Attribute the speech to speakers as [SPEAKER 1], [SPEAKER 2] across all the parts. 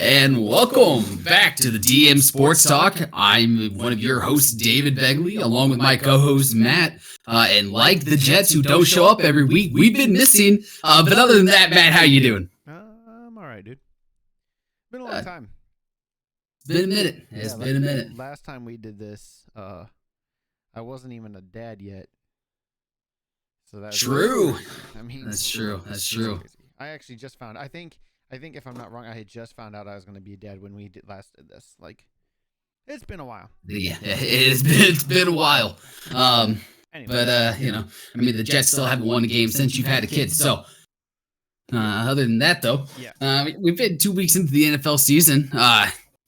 [SPEAKER 1] And welcome back to the DM Sports Talk. I'm one of your hosts, David Begley, along with my co-host, Matt. And like the Jets who don't show up every week, we've been missing. But other than that, Matt, how you doing?
[SPEAKER 2] I'm all right, dude. Been a long time.
[SPEAKER 1] It's been a minute. It's been a minute.
[SPEAKER 2] Last time we did this, I wasn't even a dad yet. So that's
[SPEAKER 1] true.
[SPEAKER 2] I mean,
[SPEAKER 1] that's true. That's true.
[SPEAKER 2] Crazy. I actually just found. I think if I'm not wrong, I had just found out I was going to be a dad when we last did this. Like, it's been a while.
[SPEAKER 1] Yeah, it's been a while.
[SPEAKER 2] Anyway.
[SPEAKER 1] But the Jets still haven't won a game since you've had a kid. So, other than that, though, we've been 2 weeks into the NFL season.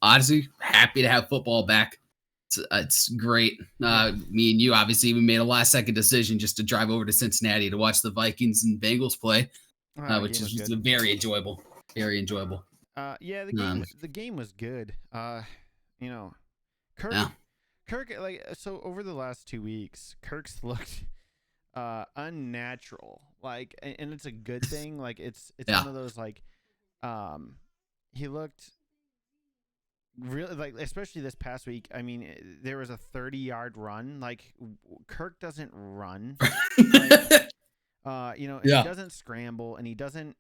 [SPEAKER 1] Honestly, happy to have football back. It's great. Me and you, obviously, we made a last-second decision just to drive over to Cincinnati to watch the Vikings and Bengals play, which is just very enjoyable. Very enjoyable.
[SPEAKER 2] The game was good. Kirk, so over the last 2 weeks, Kirk's looked unnatural. Like, and it's a good thing. Like, it's one of those he looked really, like, especially this past week. I mean, there was a 30-yard run. Like, Kirk doesn't run. He doesn't scramble, and he doesn't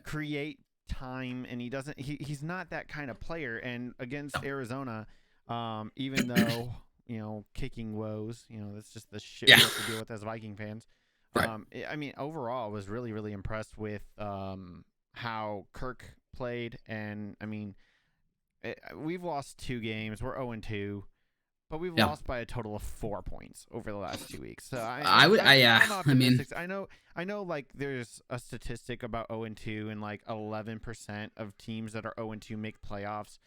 [SPEAKER 2] create time, and he's not that kind of player. And against Arizona, even though kicking woes, that's just the shit we have to deal with as Viking fans. I mean, overall, I was really, really impressed with how Kirk played. And I mean, we've lost 2 games. We're 0-2, but we've lost by a total of 4 points over the last 2 weeks. So I'm optimistic. I know, like, there's a statistic about 0-2, and like 11% of teams that are 0-2 make playoffs.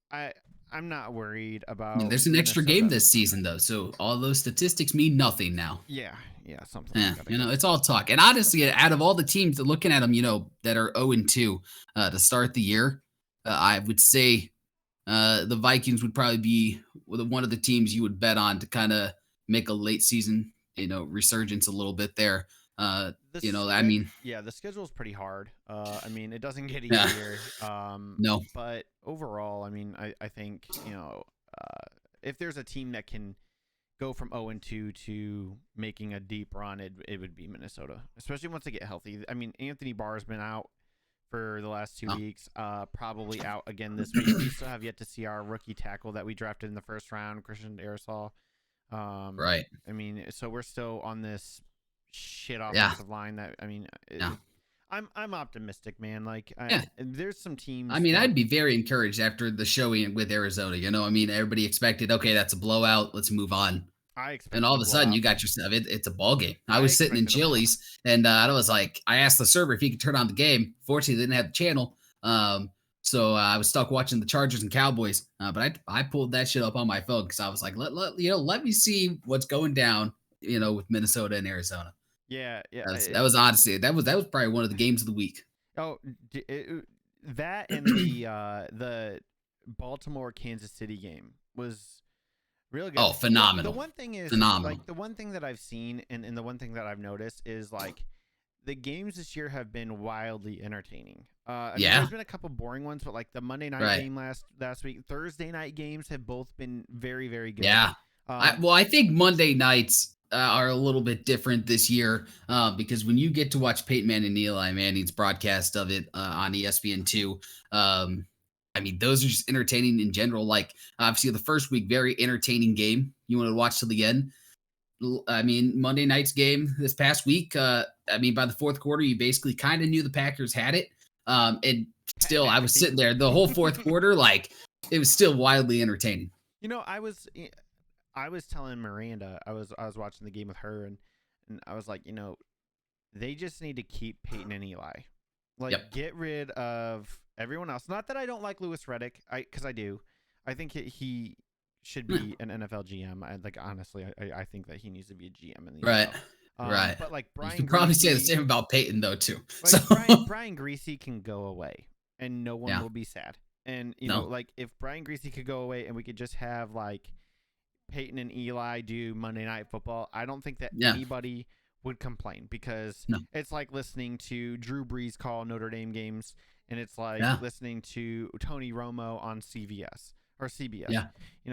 [SPEAKER 2] I'm not worried about.
[SPEAKER 1] There's an extra game this season, though, so all those statistics mean nothing now.
[SPEAKER 2] Yeah, something.
[SPEAKER 1] Yeah, it's all talk. And honestly, out of all the teams, looking at them, that are 0-2 to start the year, I would say the Vikings would probably be one of the teams you would bet on to kind of make a late season, resurgence a little bit there. The
[SPEAKER 2] schedule is pretty hard. I mean, it doesn't get easier.
[SPEAKER 1] No.
[SPEAKER 2] But overall, I mean, I think, if there's a team that can go from 0-2 to making a deep run, it would be Minnesota, especially once they get healthy. I mean, Anthony Barr's been out for the last 2 weeks, probably out again this week. We still have yet to see our rookie tackle that we drafted in the first round, Christian Aerosol. I mean, so we're still on this shit offensive line that, I mean, I'm optimistic, man. Like, there's some teams.
[SPEAKER 1] I mean, I'd be very encouraged after the showing with Arizona. I mean, everybody expected, okay, that's a blowout. Let's move on. And all of a sudden, you got yourself. It's a ball game. I was sitting in Chili's, and I was like, I asked the server if he could turn on the game. Fortunately, they didn't have the channel, so I was stuck watching the Chargers and Cowboys. But I pulled that shit up on my phone because I was like, let me see what's going down, with Minnesota and Arizona.
[SPEAKER 2] Yeah.
[SPEAKER 1] That was honestly that was probably one of the games of the week.
[SPEAKER 2] Oh, that and the Baltimore Kansas City game was really good.
[SPEAKER 1] Oh, phenomenal!
[SPEAKER 2] The one thing is
[SPEAKER 1] phenomenal.
[SPEAKER 2] Like, the one thing that I've seen and the one thing that I've noticed is, like, the games this year have been wildly entertaining. I mean, there's been a couple boring ones, but like the Monday night game last week, Thursday night games have both been very, very good.
[SPEAKER 1] Yeah. I think Monday nights are a little bit different this year because when you get to watch Peyton Manning and Eli Manning's broadcast of it on ESPN2, I mean, those are just entertaining in general. Like, obviously, the first week, very entertaining game. You want to watch till the end. I mean, Monday night's game this past week, by the fourth quarter, you basically kind of knew the Packers had it. And still, I was sitting there the whole fourth quarter, like, it was still wildly entertaining.
[SPEAKER 2] I was telling Miranda, I was watching the game with her, and I was like, they just need to keep Peyton and Eli. Like, get rid of everyone else. Not that I don't like Louis Riddick, because I do. I think he should be an NFL GM. Honestly, I think that he needs to be a GM in the NFL.
[SPEAKER 1] Right.
[SPEAKER 2] But like Brian,
[SPEAKER 1] you can probably say the same about Peyton though too.
[SPEAKER 2] Like, Brian Greasy can go away, and no one will be sad. And like, if Brian Greasy could go away, and we could just have like Peyton and Eli do Monday Night Football, I don't think that anybody would complain, because it's like listening to Drew Brees call Notre Dame games and it's like listening to Tony Romo on CBS.
[SPEAKER 1] Yeah.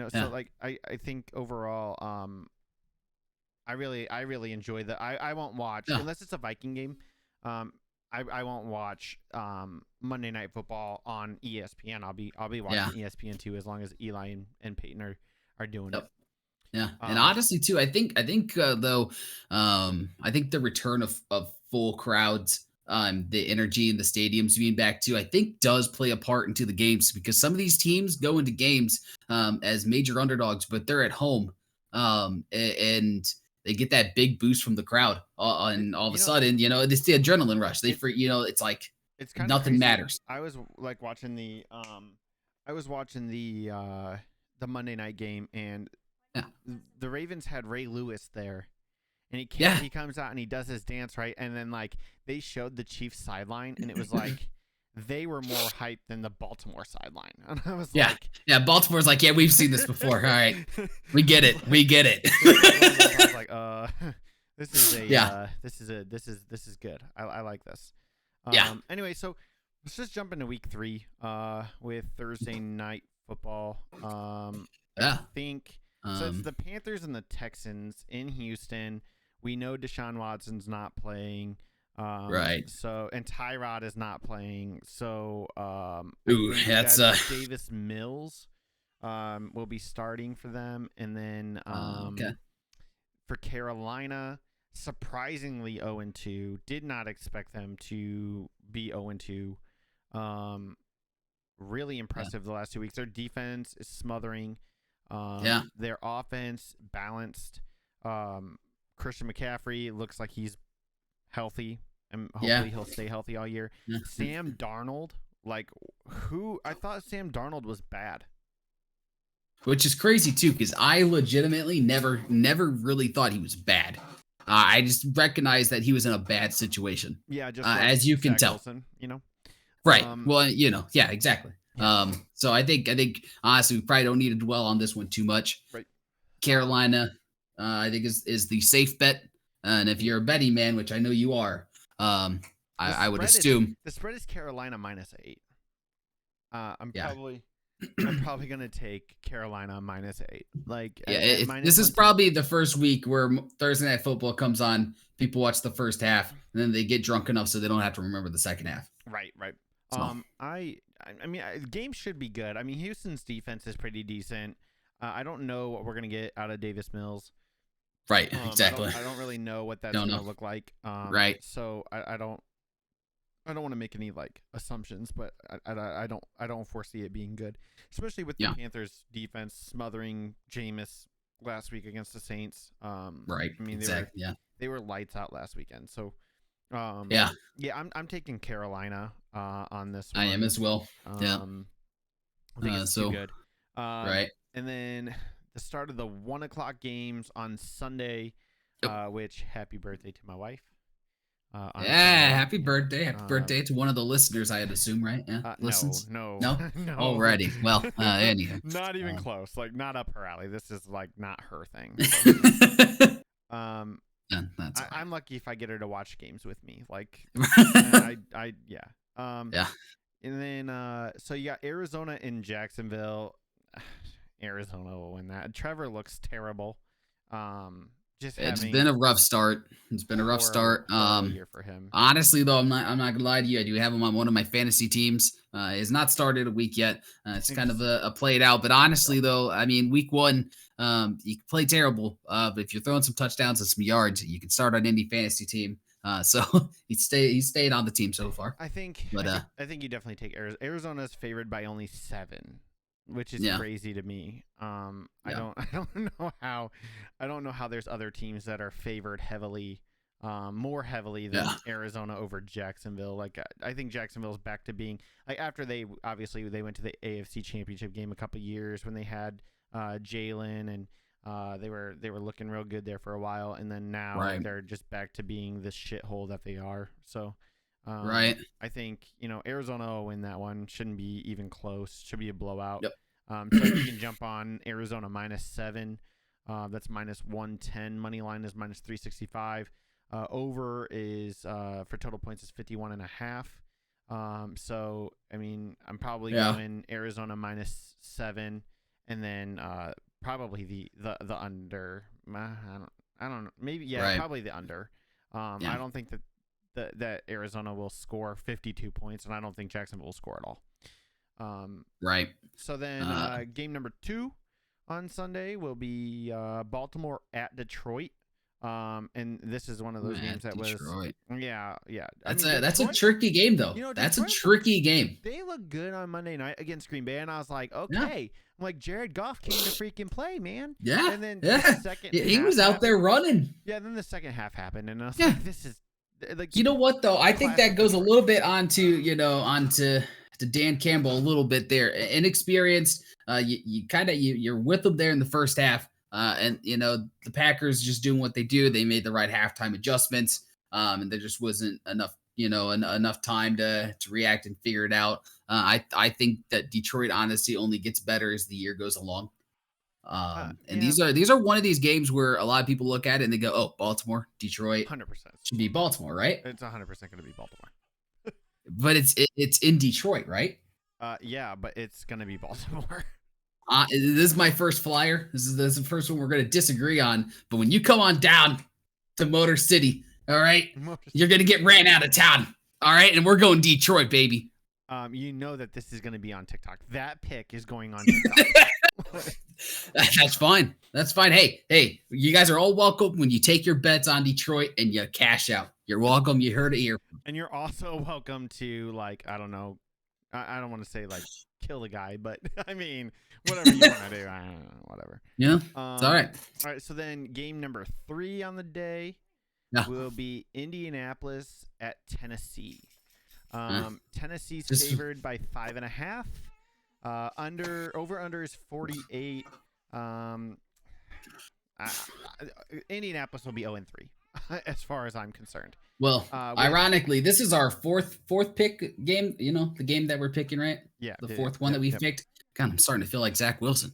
[SPEAKER 2] So like I think overall, I really enjoy that. I won't watch unless it's a Viking game. I won't watch Monday Night Football on ESPN. I'll be watching ESPN too, as long as Eli and Peyton are doing it.
[SPEAKER 1] Yeah, and honestly too, I think though, I think the return of full crowds, the energy in the stadiums being back too, I think does play a part into the games, because some of these teams go into games as major underdogs, but they're at home, and they get that big boost from the crowd, and all of a sudden, it's the adrenaline rush. It's like
[SPEAKER 2] it's kind of
[SPEAKER 1] nothing
[SPEAKER 2] crazy.
[SPEAKER 1] matters.
[SPEAKER 2] I was like watching the Monday night game, and the Ravens had Ray Lewis there, and he comes out and he does his dance, right, and then like they showed the Chiefs sideline, and it was like they were more hyped than the Baltimore sideline, and I was like,
[SPEAKER 1] Baltimore's like, we've seen this before. All right, we get it.
[SPEAKER 2] I was like, this is good. I like this. Anyway, so let's just jump into week 3 with Thursday night football. I think so. It's the Panthers and the Texans in Houston. We know Deshaun Watson's not playing.
[SPEAKER 1] Right.
[SPEAKER 2] So, and Tyrod is not playing. So,
[SPEAKER 1] that's
[SPEAKER 2] Davis Mills will be starting for them, and then for Carolina, surprisingly 0-2. Did not expect them to be 0-2. Really impressive the last 2 weeks. Their defense is smothering. Their offense balanced. Christian McCaffrey looks like he's healthy, and hopefully he'll stay healthy all year. Sam Darnold, I thought Sam Darnold was bad.
[SPEAKER 1] Which is crazy too, because I legitimately never really thought he was bad. I just recognized that he was in a bad situation.
[SPEAKER 2] Yeah, just
[SPEAKER 1] as you can tell.
[SPEAKER 2] Wilson,
[SPEAKER 1] Right. Well, exactly. So I think honestly we probably don't need to dwell on this one too much.
[SPEAKER 2] Right.
[SPEAKER 1] Carolina, I think is the safe bet. And if you're a betting man, which I know you are, I would assume
[SPEAKER 2] the spread is Carolina -8. I'm probably gonna take Carolina -8.
[SPEAKER 1] This is probably the first week where Thursday Night Football comes on. People watch the first half, and then they get drunk enough so they don't have to remember the second half.
[SPEAKER 2] Right. So. I mean, the game should be good. I mean, Houston's defense is pretty decent. I don't know what we're gonna get out of Davis Mills.
[SPEAKER 1] Right, exactly.
[SPEAKER 2] I don't really know what that's gonna look like.
[SPEAKER 1] Right.
[SPEAKER 2] So I don't want to make any assumptions, but I don't foresee it being good, especially with the Panthers defense smothering Jameis last week against the Saints.
[SPEAKER 1] Right.
[SPEAKER 2] I mean, they were lights out last weekend. So I'm taking Carolina on this one.
[SPEAKER 1] I am as well.
[SPEAKER 2] I think it's too good.
[SPEAKER 1] Right.
[SPEAKER 2] And then the start of the 1:00 games on Sunday, which happy birthday to my wife.
[SPEAKER 1] Happy birthday. Happy birthday to one of the listeners, I'd assume, right? Yeah. Listens?
[SPEAKER 2] No.
[SPEAKER 1] Alrighty. Well, anyhow.
[SPEAKER 2] Not even close. Not up her alley. This is not her thing. So. I'm lucky if I get her to watch games with me. And then so you got Arizona and Jacksonville. Arizona will win that. Trevor looks terrible.
[SPEAKER 1] It's been a rough start.
[SPEAKER 2] Year for him.
[SPEAKER 1] Honestly, though, I'm not gonna lie to you. I do have him on one of my fantasy teams. It's not started a week yet. It's kind of a played out. But honestly, though, I mean, week 1, you can play terrible. But if you're throwing some touchdowns and some yards, you can start on any fantasy team. So he's stayed on the team so far.
[SPEAKER 2] I think you definitely take Arizona. Arizona's favored by only 7. Which is crazy to me. I don't know how there's other teams that are favored heavily, more heavily than Arizona over Jacksonville. I think Jacksonville's back to being after they went to the AFC Championship game a couple years when they had Jalen, and they were looking real good there for a while, and then now they're just back to being the shithole that they are. So. I think Arizona will win that one. Shouldn't be even close. Should be a blowout.
[SPEAKER 1] Yep.
[SPEAKER 2] So you can jump on Arizona -7. That's -110. Money line is -365. Over is for total points is 51.5. So I mean, I'm probably going Arizona -7, and then probably the under. I don't know. Maybe probably the under. I don't think that Arizona will score 52 points, and I don't think Jacksonville will score at all.
[SPEAKER 1] Right.
[SPEAKER 2] So then game number 2 on Sunday will be Baltimore at Detroit. And this is one of those games that
[SPEAKER 1] Detroit.
[SPEAKER 2] was yeah.
[SPEAKER 1] That's a tricky game though. That's a tricky game.
[SPEAKER 2] They look good on Monday night against Green Bay, and I was like, okay. I'm like, Jared Goff came to freaking play, man.
[SPEAKER 1] Yeah.
[SPEAKER 2] And then the second
[SPEAKER 1] he was out there running.
[SPEAKER 2] Yeah. Then the second half happened, and I was like, this is like.
[SPEAKER 1] You know what though? I think that goes a little bit onto Dan Campbell a little bit there. Inexperienced. You're with them there in the first half. And the Packers just doing what they do. They made the right halftime adjustments. And there just wasn't enough, enough time to react and figure it out. I think that Detroit honestly only gets better as the year goes along. These are one of these games where a lot of people look at it and they go, "Oh, Baltimore, Detroit,
[SPEAKER 2] 100%
[SPEAKER 1] should be Baltimore, right?"
[SPEAKER 2] It's 100% going to be Baltimore.
[SPEAKER 1] But it's in Detroit, right?
[SPEAKER 2] Yeah, but it's going to be Baltimore.
[SPEAKER 1] This is my first flyer. This is the first one we're going to disagree on. But when you come on down to Motor City, all right, you're going to get ran out of town. All right, and we're going Detroit, baby.
[SPEAKER 2] You know that this is going to be on TikTok. That pick is going on TikTok.
[SPEAKER 1] That's fine. That's fine. Hey, you guys are all welcome when you take your bets on Detroit and you cash out. You're welcome. You heard it here.
[SPEAKER 2] And you're also welcome to, like, I don't know. I don't want to say, like, kill the guy, but I mean, whatever you want to do. I don't know, whatever.
[SPEAKER 1] Yeah, it's all right.
[SPEAKER 2] All right, so then game number 3 on the day will be Indianapolis at Tennessee. Tennessee's favored by 5.5. Over/under is 48. Indianapolis will be 0-3 as far as I'm concerned.
[SPEAKER 1] Well, ironically, this is our fourth pick game. The game that we're picking, right?
[SPEAKER 2] Yeah,
[SPEAKER 1] the fourth one that we picked. God, I'm starting to feel like Zach Wilson.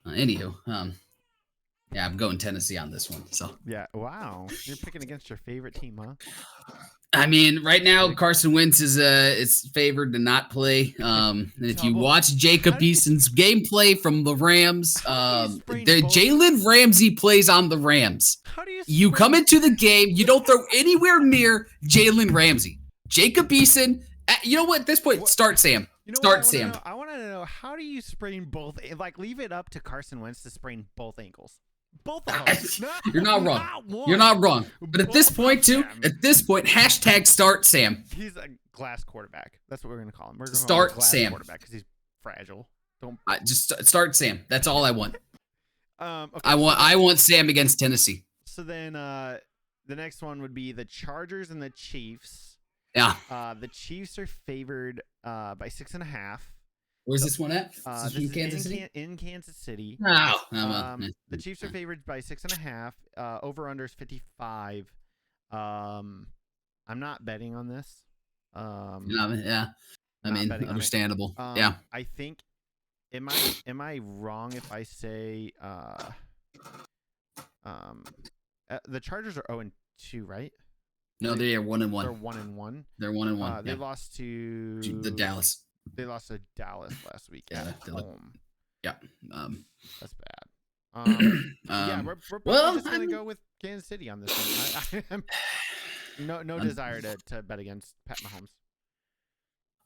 [SPEAKER 1] Anywho, I'm going Tennessee on this one. So
[SPEAKER 2] yeah, wow, you're picking against your favorite team, huh?
[SPEAKER 1] I mean, right now Carson Wentz is favored to not play. And if you watch Jacob Eason's gameplay from the Rams, Jalen Ramsey plays on the Rams. You come into the game, you don't throw anywhere near Jalen Ramsey. Jacob Eason, you know what? At this point, start Sam. Sam.
[SPEAKER 2] I want to know, how do you sprain both? Like, leave it up to Carson Wentz to sprain both ankles. Both of them.
[SPEAKER 1] You're not wrong. You're not wrong. But at this point, hashtag start Sam.
[SPEAKER 2] He's a glass quarterback. That's what we're going to call him. We're going to
[SPEAKER 1] start
[SPEAKER 2] call him
[SPEAKER 1] Sam
[SPEAKER 2] quarterback because he's fragile. Don't
[SPEAKER 1] just start Sam. That's all I want.
[SPEAKER 2] Okay.
[SPEAKER 1] I want Sam against Tennessee.
[SPEAKER 2] So then the next one would be the Chargers and the Chiefs.
[SPEAKER 1] Yeah.
[SPEAKER 2] The Chiefs are favored by 6.5.
[SPEAKER 1] Where's this one at?
[SPEAKER 2] This
[SPEAKER 1] in Kansas City?
[SPEAKER 2] In Kansas City.
[SPEAKER 1] Oh.
[SPEAKER 2] The Chiefs are favored by 6.5. Over/under is 55. I'm not betting on this.
[SPEAKER 1] I mean, understandable.
[SPEAKER 2] I think. Am I wrong if I say the Chargers are 0-2, right?
[SPEAKER 1] No, they are 1-1.
[SPEAKER 2] They're 1-1.
[SPEAKER 1] They're 1-1.
[SPEAKER 2] They lost to
[SPEAKER 1] the Dallas.
[SPEAKER 2] They lost to Dallas last week. At home.
[SPEAKER 1] Yeah.
[SPEAKER 2] That's bad. We're probably just gonna go with Kansas City on this one. No desire to bet against Pat Mahomes.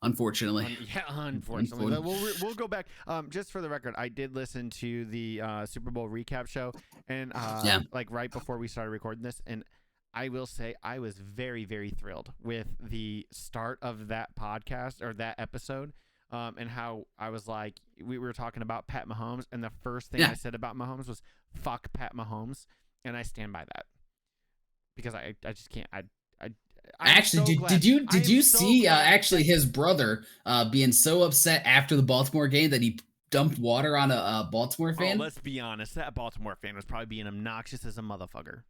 [SPEAKER 1] Unfortunately.
[SPEAKER 2] Unfortunately. We'll go back. Just for the record, I did listen to the Super Bowl recap show, and like right before we started recording this, and I will say I was very, very thrilled with the start of that podcast or that episode, and how I was like, we were talking about Pat Mahomes, and the first thing I said about Mahomes was "fuck Pat Mahomes," and I stand by that because I just can't.
[SPEAKER 1] Actually, did you see actually his brother being so upset after the Baltimore game that he dumped water on a Baltimore fan?
[SPEAKER 2] Oh, let's be honest, that Baltimore fan was probably being obnoxious as a motherfucker.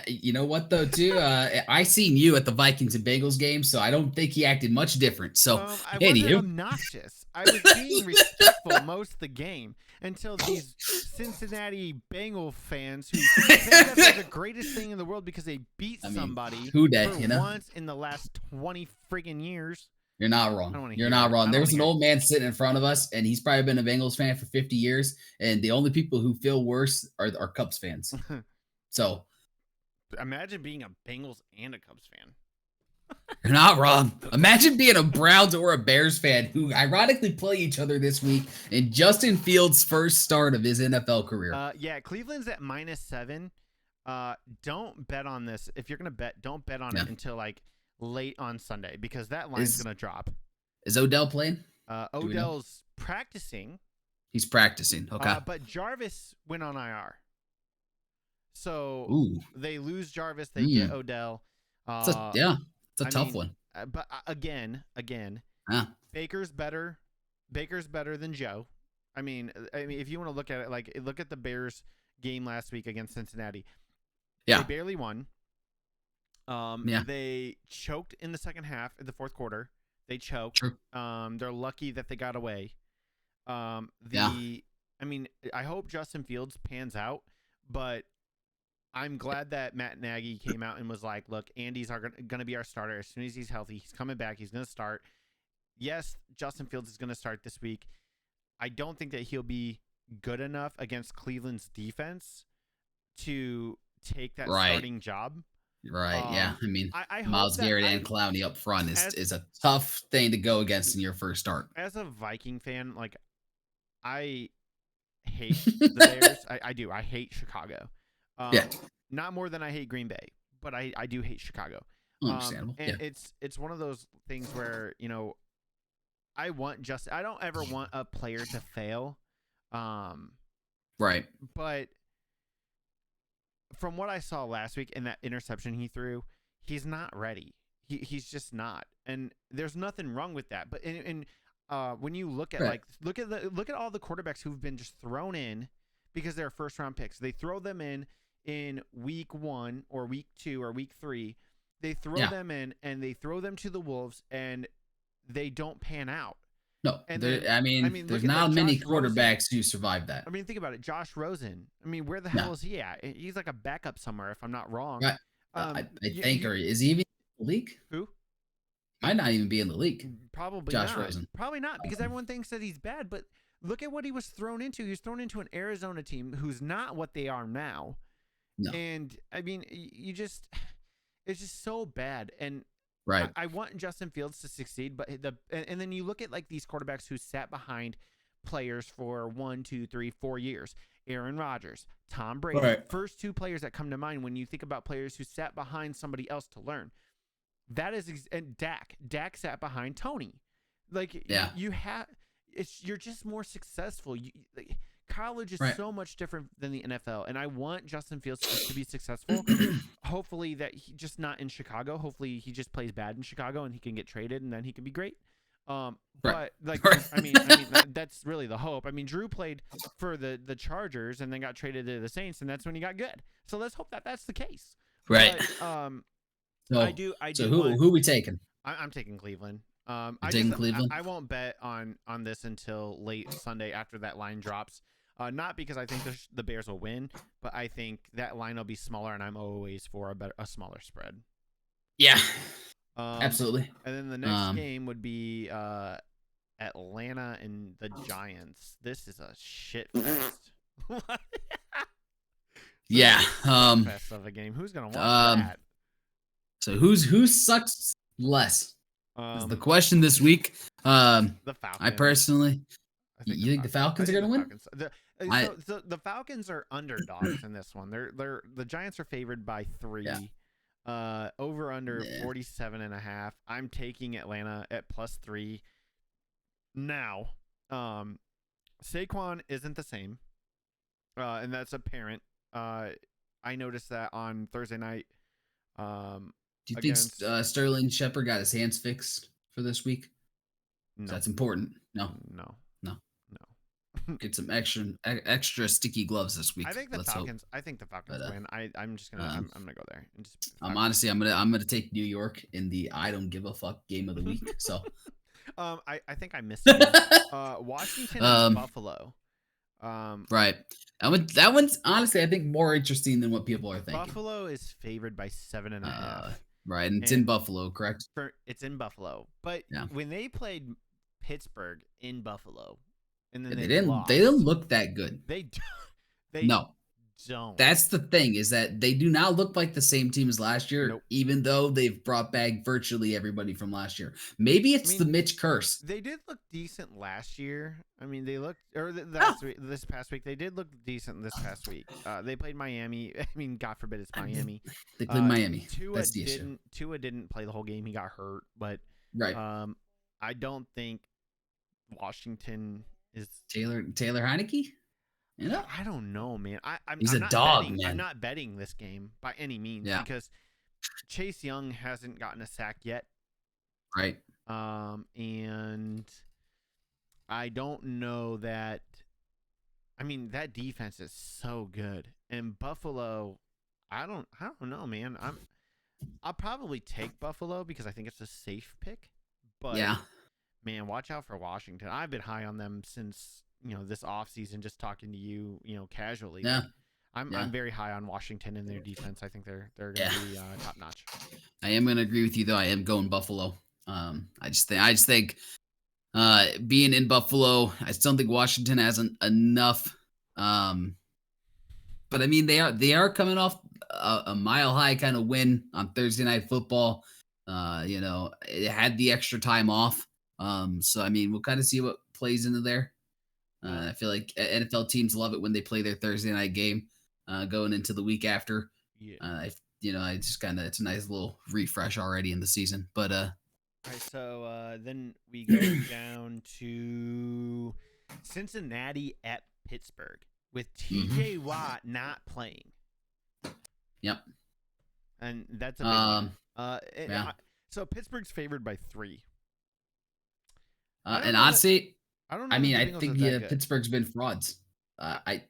[SPEAKER 1] You know what though, too? I seen you at the Vikings and Bengals game, so I don't think he acted much different. So,
[SPEAKER 2] I wasn't obnoxious. I was being respectful most of the game until these Cincinnati Bengal fans who think that they're the greatest thing in the world because they beat somebody
[SPEAKER 1] once
[SPEAKER 2] in the last 20 friggin' years.
[SPEAKER 1] You're not wrong. You're not wrong. There was an old man sitting in front of us, and he's probably been a Bengals fan for 50 years. And the only people who feel worse are Cubs fans. So
[SPEAKER 2] imagine being a Bengals and a Cubs fan.
[SPEAKER 1] You're not wrong. Imagine being a Browns or a Bears fan who ironically play each other this week in Justin Fields' first start of his NFL career.
[SPEAKER 2] Yeah, Cleveland's at -7. Don't bet on this. If you're gonna bet, don't bet on it until like late on Sunday because that line's gonna drop.
[SPEAKER 1] Is Odell playing?
[SPEAKER 2] Odell's practicing.
[SPEAKER 1] He's practicing. Okay.
[SPEAKER 2] But Jarvis went on IR. So they lose Jarvis, they get Odell.
[SPEAKER 1] It's a tough one.
[SPEAKER 2] But again, Baker's better. Baker's better than Joe. I mean, if you want to look at it, like look at the Bears game last week against Cincinnati.
[SPEAKER 1] Yeah,
[SPEAKER 2] they barely won. They choked in the second half, in the fourth quarter. They choked.
[SPEAKER 1] True.
[SPEAKER 2] They're lucky that they got away. I mean, I hope Justin Fields pans out, but I'm glad that Matt Nagy came out and was like, look, Andy's going to be our starter. As soon as he's healthy, he's coming back. He's going to start. Yes, Justin Fields is going to start this week. I don't think that he'll be good enough against Cleveland's defense to take that starting job.
[SPEAKER 1] Right, yeah. I mean, I Myles Garrett and Clowney up front is a tough thing to go against in your first start.
[SPEAKER 2] As a Viking fan, like, I hate the Bears. I do. I hate Chicago. Not more than I hate Green Bay, but I do hate Chicago.
[SPEAKER 1] Understandable.
[SPEAKER 2] And it's one of those things where, you know, I don't ever want a player to fail.
[SPEAKER 1] Right.
[SPEAKER 2] But from what I saw last week in that interception he threw, he's not ready. He's just not. And there's nothing wrong with that. But when you look at look at all the quarterbacks who've been just thrown in because they're first round picks. They throw them in week 1 or week 2 or week 3. They throw them in and they throw them to the Wolves and they don't pan out.
[SPEAKER 1] No, there's not many quarterbacks who survive that.
[SPEAKER 2] I mean, think about it. Josh Rosen. I mean, where the hell is he at? He's like a backup somewhere, if I'm not wrong.
[SPEAKER 1] Right. I think, or is he even in the league?
[SPEAKER 2] Who?
[SPEAKER 1] Might not even be in the league.
[SPEAKER 2] Probably
[SPEAKER 1] Josh
[SPEAKER 2] not.
[SPEAKER 1] Rosen.
[SPEAKER 2] Probably not, because everyone thinks that he's bad. But look at what he was thrown into. He was thrown into an Arizona team who's not what they are now.
[SPEAKER 1] No.
[SPEAKER 2] And I mean, it's just so bad. And
[SPEAKER 1] right.
[SPEAKER 2] I want Justin Fields to succeed, but and then you look at like these quarterbacks who sat behind players for 1, 2, 3, 4 years. Aaron Rodgers, Tom Brady.
[SPEAKER 1] Right.
[SPEAKER 2] First two players that come to mind when you think about players who sat behind somebody else to learn. That is and Dak. Dak sat behind Tony. Like you're just more successful. College is so much different than the NFL, and I want Justin Fields to be successful. Hopefully that he just not in Chicago. Hopefully he just plays bad in Chicago and he can get traded and then he can be great. But like, I mean, that's really the hope. I mean, Drew played for the Chargers and then got traded to the Saints, and that's when he got good. So let's hope that that's the case.
[SPEAKER 1] Right.
[SPEAKER 2] But,
[SPEAKER 1] So who are we taking?
[SPEAKER 2] I'm taking Cleveland.
[SPEAKER 1] Cleveland.
[SPEAKER 2] I won't bet on this until late Sunday after that line drops. Not because I think the Bears will win, but I think that line will be smaller, and I'm always for a smaller spread.
[SPEAKER 1] Yeah, absolutely.
[SPEAKER 2] And then the next game would be Atlanta and the Giants. This is a shit fest.
[SPEAKER 1] Yeah.
[SPEAKER 2] Fest of a game. Who's gonna watch that?
[SPEAKER 1] So who sucks less? Is the question this week.
[SPEAKER 2] The Falcons.
[SPEAKER 1] I personally. You think the Falcons are going to win?
[SPEAKER 2] The Falcons are underdogs in this one. The Giants are favored by 3. Yeah. Over under 47.5. I'm taking Atlanta at +3. Now, Saquon isn't the same, and that's apparent. I noticed that on Thursday night.
[SPEAKER 1] Do you think Sterling Shepard got his hands fixed for this week?
[SPEAKER 2] No.
[SPEAKER 1] So that's important. No. Get some extra sticky gloves this week.
[SPEAKER 2] I think the Falcons win. I'm just gonna I'm gonna go there. And just
[SPEAKER 1] honestly I'm gonna take New York in the I don't give a fuck game of the week. So
[SPEAKER 2] I think I missed it. Washington and Buffalo.
[SPEAKER 1] Right. That one's honestly I think more interesting than what people are thinking.
[SPEAKER 2] Buffalo is favored by 7.5.
[SPEAKER 1] Right, and it's in Buffalo, correct?
[SPEAKER 2] It's in Buffalo. But when they played Pittsburgh in Buffalo, and then
[SPEAKER 1] they
[SPEAKER 2] lost,
[SPEAKER 1] didn't look that good.
[SPEAKER 2] They
[SPEAKER 1] don't. That's the thing, is that they do not look like the same team as last year, even though they've brought back virtually everybody from last year. Maybe it's the Mitch curse.
[SPEAKER 2] They did look decent last year. I mean, they looked, or this past week, they did look decent this past week. They played Miami. I mean, God forbid it's Miami.
[SPEAKER 1] They played Miami.
[SPEAKER 2] Tua didn't play the whole game. He got hurt. But I don't think Washington is
[SPEAKER 1] Taylor Heineke. You know?
[SPEAKER 2] I don't know, man.
[SPEAKER 1] He's
[SPEAKER 2] I'm
[SPEAKER 1] a dog,
[SPEAKER 2] betting,
[SPEAKER 1] man.
[SPEAKER 2] I'm not betting this game by any means because Chase Young hasn't gotten a sack yet.
[SPEAKER 1] Right.
[SPEAKER 2] And I don't know that. I mean, that defense is so good, and Buffalo. I don't know, man. I'll probably take Buffalo because I think it's a safe pick. But man, watch out for Washington. I've been high on them since this offseason, just talking to you, casually.
[SPEAKER 1] Yeah.
[SPEAKER 2] I'm very high on Washington and their defense. I think they're going to be top notch.
[SPEAKER 1] I am going to agree with you, though. I am going Buffalo. I just think being in Buffalo, I still think Washington hasn't enough. But I mean, they are coming off a mile high kind of win on Thursday Night Football. It had the extra time off. So I mean, we'll kind of see what plays into there. I feel like NFL teams love it when they play their Thursday night game going into the week after. I just kind of, it's a nice little refresh already in the season. But
[SPEAKER 2] all right, so then we go down to Cincinnati at Pittsburgh with TJ Watt not playing.
[SPEAKER 1] Yep.
[SPEAKER 2] And that's a big one. So Pittsburgh's favored by 3.
[SPEAKER 1] And honestly,
[SPEAKER 2] I don't know.
[SPEAKER 1] I think Pittsburgh's been frauds. I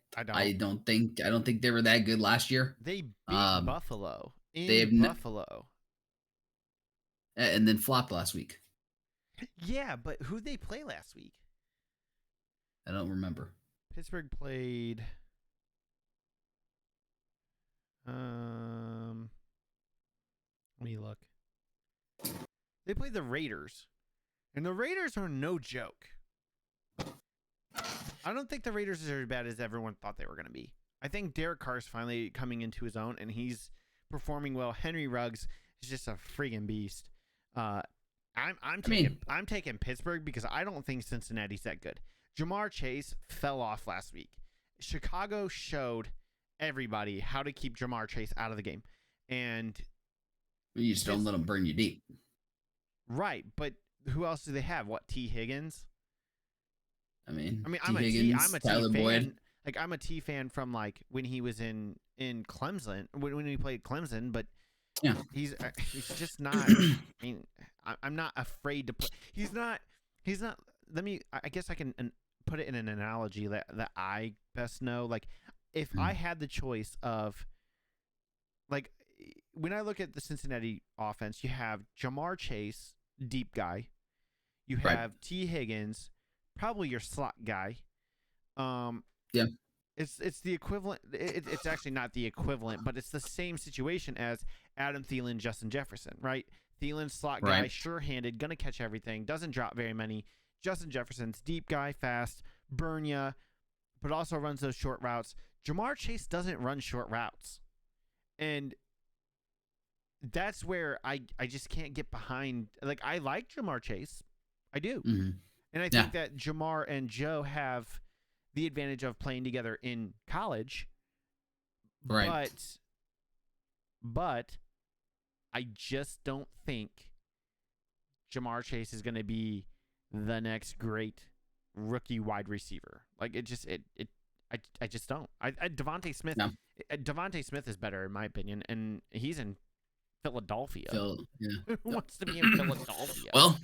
[SPEAKER 1] don't think they were that good last year.
[SPEAKER 2] They beat Buffalo in Buffalo.
[SPEAKER 1] And then flopped last week.
[SPEAKER 2] Yeah, but who'd they play last week?
[SPEAKER 1] I don't remember.
[SPEAKER 2] Pittsburgh played let me look. They played the Raiders. And the Raiders are no joke. I don't think the Raiders are as bad as everyone thought they were going to be. I think Derek Carr's finally coming into his own, and he's performing well. Henry Ruggs is just a friggin' beast. I'm taking Pittsburgh because I don't think Cincinnati's that good. Jamar Chase fell off last week. Chicago showed everybody how to keep Jamar Chase out of the game, and
[SPEAKER 1] you just don't let them burn you deep.
[SPEAKER 2] Right, but who else do they have? What, T. Higgins?
[SPEAKER 1] I'm a T fan.
[SPEAKER 2] Boyd. Like, I'm a T fan from like when he was in Clemson, when he played Clemson, but he's just not. I mean, I'm not afraid to play. He's not. I guess I can put it in an analogy that I best know. Like, if I had the choice of, like, when I look at the Cincinnati offense, you have Jamar Chase, deep guy. You have T. Higgins, probably your slot guy. It's the equivalent. It's actually not the equivalent, but it's the same situation as Adam Thielen, Justin Jefferson, right? Thielen's slot guy, sure-handed, gonna catch everything, doesn't drop very many. Justin Jefferson's deep guy, fast, burn ya, but also runs those short routes. Jamar Chase doesn't run short routes, and that's where I just can't get behind. Like, I like Jamar Chase, I do, and I think that Jamar and Joe have the advantage of playing together in college, but I just don't think Jamar Chase is going to be the next great rookie wide receiver. Like, I just don't. Devontae Smith. No. Devontae Smith is better in my opinion, and he's in Philadelphia. Who wants to be in Philadelphia?
[SPEAKER 1] Well,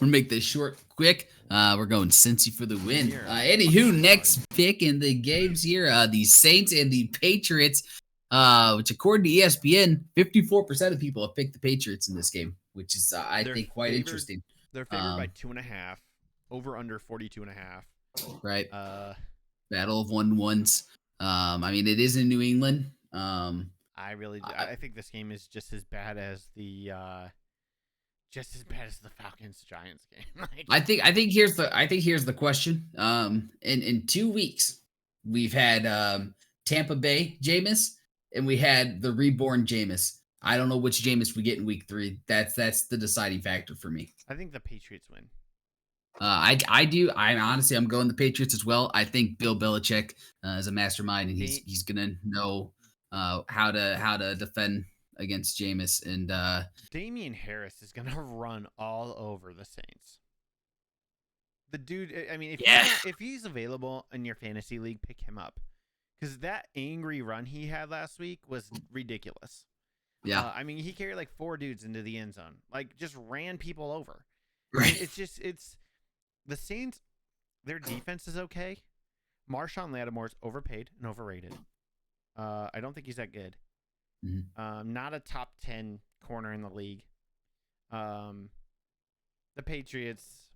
[SPEAKER 1] we'll make this short, quick. We're going Cincy for the win. Anywho, next pick in the games here, the Saints and the Patriots, which according to ESPN, 54% of people have picked the Patriots in this game, which is, I think, quite interesting.
[SPEAKER 2] They're favored by 2.5, over under 42.5.
[SPEAKER 1] Right. Battle of 1-1s. I mean, it is in New England.
[SPEAKER 2] I think this game is just as bad as the Falcons Giants game. Like,
[SPEAKER 1] I think here's the question. In 2 weeks, we've had Tampa Bay Jameis and we had the reborn Jameis. I don't know which Jameis we get in week 3. That's the deciding factor for me.
[SPEAKER 2] I think the Patriots win.
[SPEAKER 1] I do. I'm going the Patriots as well. I think Bill Belichick is a mastermind, and he's gonna know how to defend against Jameis. And
[SPEAKER 2] Damian Harris is gonna run all over the Saints. The dude. I mean, if he's available in your fantasy league, pick him up, because that angry run he had last week was ridiculous.
[SPEAKER 1] Yeah.
[SPEAKER 2] I mean, he carried like 4 dudes into the end zone, like just ran people over.
[SPEAKER 1] Right.
[SPEAKER 2] It's the Saints. Their defense is okay. Marshawn Lattimore's overpaid and overrated. I don't think he's that good.
[SPEAKER 1] Mm-hmm.
[SPEAKER 2] Not a top 10 corner in the league. The Patriots,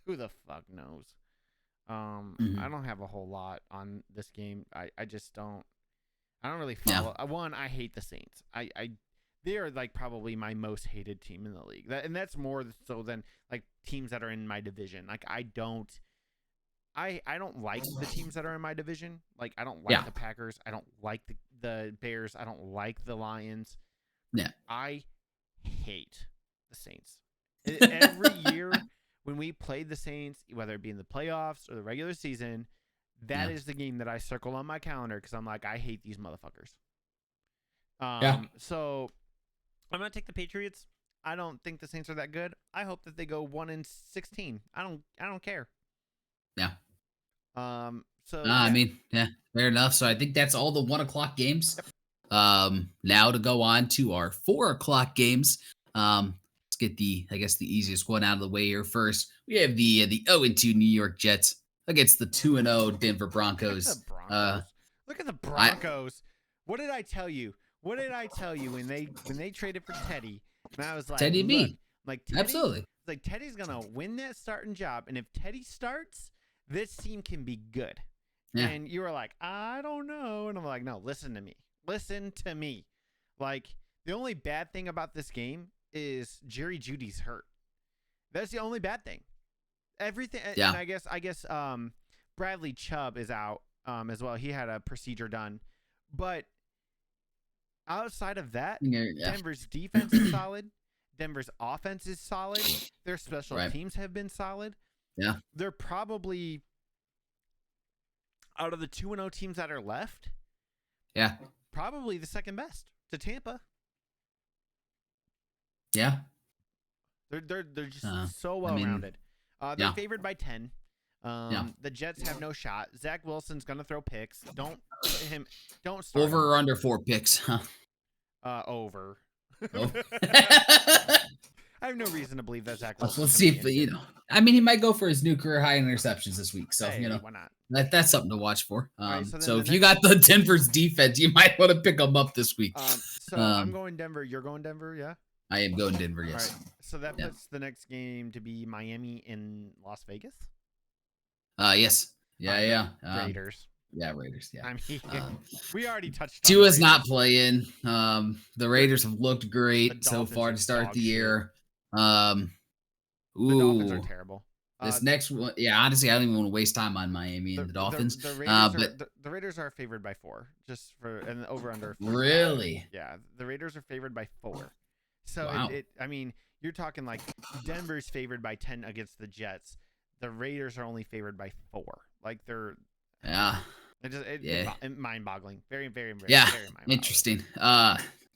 [SPEAKER 2] who the fuck knows? I don't have a whole lot on this game. I just don't. I don't really follow. Yeah. One, I hate the Saints. They are like probably my most hated team in the league. And that's more so than like teams that are in my division. Like I don't like the teams that are in my division. Like I don't like the Packers. I don't like the Bears. I don't like the Lions.
[SPEAKER 1] Yeah.
[SPEAKER 2] I hate the Saints. Every year when we played the Saints, whether it be in the playoffs or the regular season, that is the game that I circle on my calendar because I'm like, I hate these motherfuckers. So I'm gonna take the Patriots. I don't think the Saints are that good. I hope that they go 1-16. I don't care.
[SPEAKER 1] Yeah.
[SPEAKER 2] I
[SPEAKER 1] mean, fair enough. So I think that's all the 1:00 games. Yep. Now to go on to our 4:00 games. Let's get the easiest one out of the way here first. We have the 0-2 New York Jets against the 2-0 Denver Broncos.
[SPEAKER 2] Look at the Broncos. What did I tell you? What did I tell you when they traded for Teddy? And I was like,
[SPEAKER 1] Teddy B.
[SPEAKER 2] Like Teddy,
[SPEAKER 1] absolutely.
[SPEAKER 2] Like Teddy's gonna win that starting job, and if Teddy starts, this team can be good. Yeah. And you were like, I don't know, and I'm like, no, listen to me. Listen to me. Like the only bad thing about this game is Jerry Jeudy's hurt. That's the only bad thing. Everything. Yeah. And I guess Bradley Chubb is out as well. He had a procedure done, but outside of that, Denver's defense is solid. Denver's offense is solid. Their special teams have been solid.
[SPEAKER 1] Yeah.
[SPEAKER 2] They're probably out of the 2-0 teams that are left.
[SPEAKER 1] Yeah.
[SPEAKER 2] Probably the second best to Tampa.
[SPEAKER 1] Yeah.
[SPEAKER 2] They're just so well rounded. They're favored by 10. The Jets have no shot. Zach Wilson's gonna throw picks. Don't start
[SPEAKER 1] over or under 4 picks. Huh?
[SPEAKER 2] Over.
[SPEAKER 1] Oh.
[SPEAKER 2] I have no reason to believe that Zach Wilson.
[SPEAKER 1] Let's see if he might go for his new career high in interceptions this week. So
[SPEAKER 2] why not?
[SPEAKER 1] That's something to watch for. So if you got the Denver's defense, you might want to pick them up this week.
[SPEAKER 2] I'm going Denver. You're going Denver, yeah.
[SPEAKER 1] I am going Denver. Yes.
[SPEAKER 2] All right. So that puts the next game to be Miami in Las Vegas.
[SPEAKER 1] Yes. Yeah.
[SPEAKER 2] Raiders.
[SPEAKER 1] Yeah, Raiders. Yeah.
[SPEAKER 2] I mean, we already touched.
[SPEAKER 1] Tua's not playing. The Raiders have looked great so far to start the year.
[SPEAKER 2] The Dolphins are terrible.
[SPEAKER 1] This next one, honestly, I don't even want to waste time on Miami and the Dolphins.
[SPEAKER 2] The Raiders are favored by 4, just for and over under. 4.
[SPEAKER 1] Really?
[SPEAKER 2] Yeah, the Raiders are favored by 4. So
[SPEAKER 1] wow.
[SPEAKER 2] I mean, you're talking like Denver's favored by 10 against the Jets. The Raiders are only favored by 4. Like they're It's mind-boggling. Very, very, very, very mind-boggling.
[SPEAKER 1] Interesting.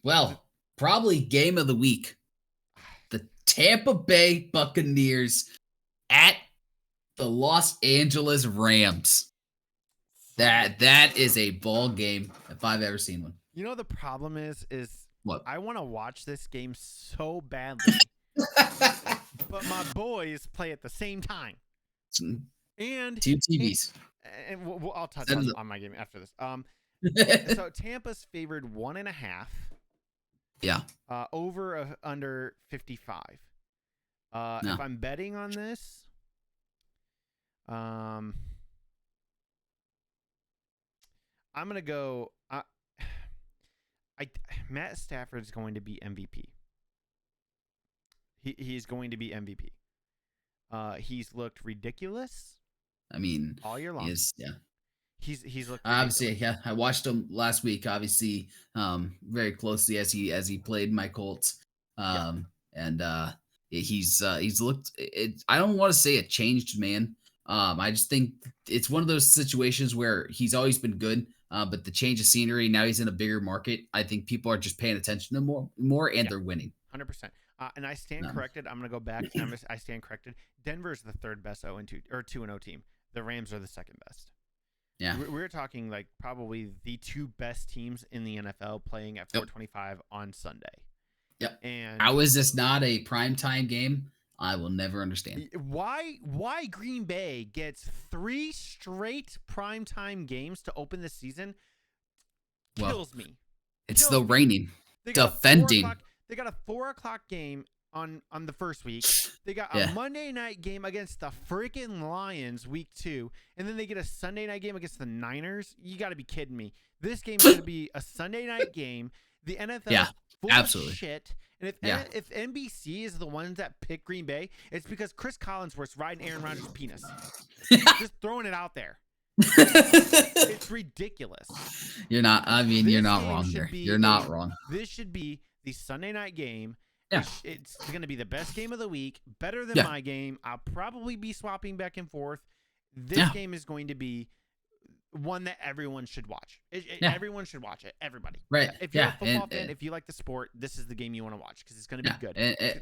[SPEAKER 1] Well, probably game of the week. The Tampa Bay Buccaneers at the Los Angeles Rams. That is a ball game if I've ever seen one.
[SPEAKER 2] You know the problem is
[SPEAKER 1] what?
[SPEAKER 2] I want to watch this game so badly, but my boys play at the same time. And 2
[SPEAKER 1] TVs.
[SPEAKER 2] And I'll touch on my game after this. So Tampa's favored 1.5.
[SPEAKER 1] Yeah.
[SPEAKER 2] Over under 55. No. If I'm betting on this, I'm gonna go. Matt Stafford is going to be MVP. He's going to be MVP. He's looked ridiculous.
[SPEAKER 1] I mean,
[SPEAKER 2] all year long.
[SPEAKER 1] Yes, yeah.
[SPEAKER 2] He's looked ridiculous.
[SPEAKER 1] Obviously, yeah. I watched him last week. Obviously, very closely as he played my Colts. And he's looked. I don't want to say a changed man. I just think it's one of those situations where he's always been good, but the change of scenery, now he's in a bigger market. I think people are just paying attention to more, and they're winning.
[SPEAKER 2] 100%. And I stand corrected. I'm going to go back. I stand corrected. Denver's the third best 0-2 or 2-0 team. The Rams are the second best.
[SPEAKER 1] Yeah,
[SPEAKER 2] we're talking like probably the two best teams in the NFL playing at 4:25 on Sunday.
[SPEAKER 1] Yep.
[SPEAKER 2] And
[SPEAKER 1] how is this not a primetime game? I will never understand.
[SPEAKER 2] Why Green Bay gets 3 straight primetime games to open the season kills me.
[SPEAKER 1] It's the reigning, defending.
[SPEAKER 2] They got a 4:00 game on the first week. They got a Monday night game against the freaking Lions week 2, and then they get a Sunday night game against the Niners. You got to be kidding me. This game is going to be a Sunday night game. The NFL is full of shit. And if NBC is the ones that pick Green Bay, it's because Chris Collinsworth's riding Aaron Rodgers' penis. Just throwing it out there. It's ridiculous.
[SPEAKER 1] You're not wrong there. You're not wrong.
[SPEAKER 2] This should be the Sunday night game. Yeah. It's going to be the best game of the week, better than my game. I'll probably be swapping back and forth. This game is going to be one that everyone should watch. Everyone should watch it. Everybody.
[SPEAKER 1] Right.
[SPEAKER 2] If you're a football fan, if you like the sport, this is the game you want to watch because it's going to be good.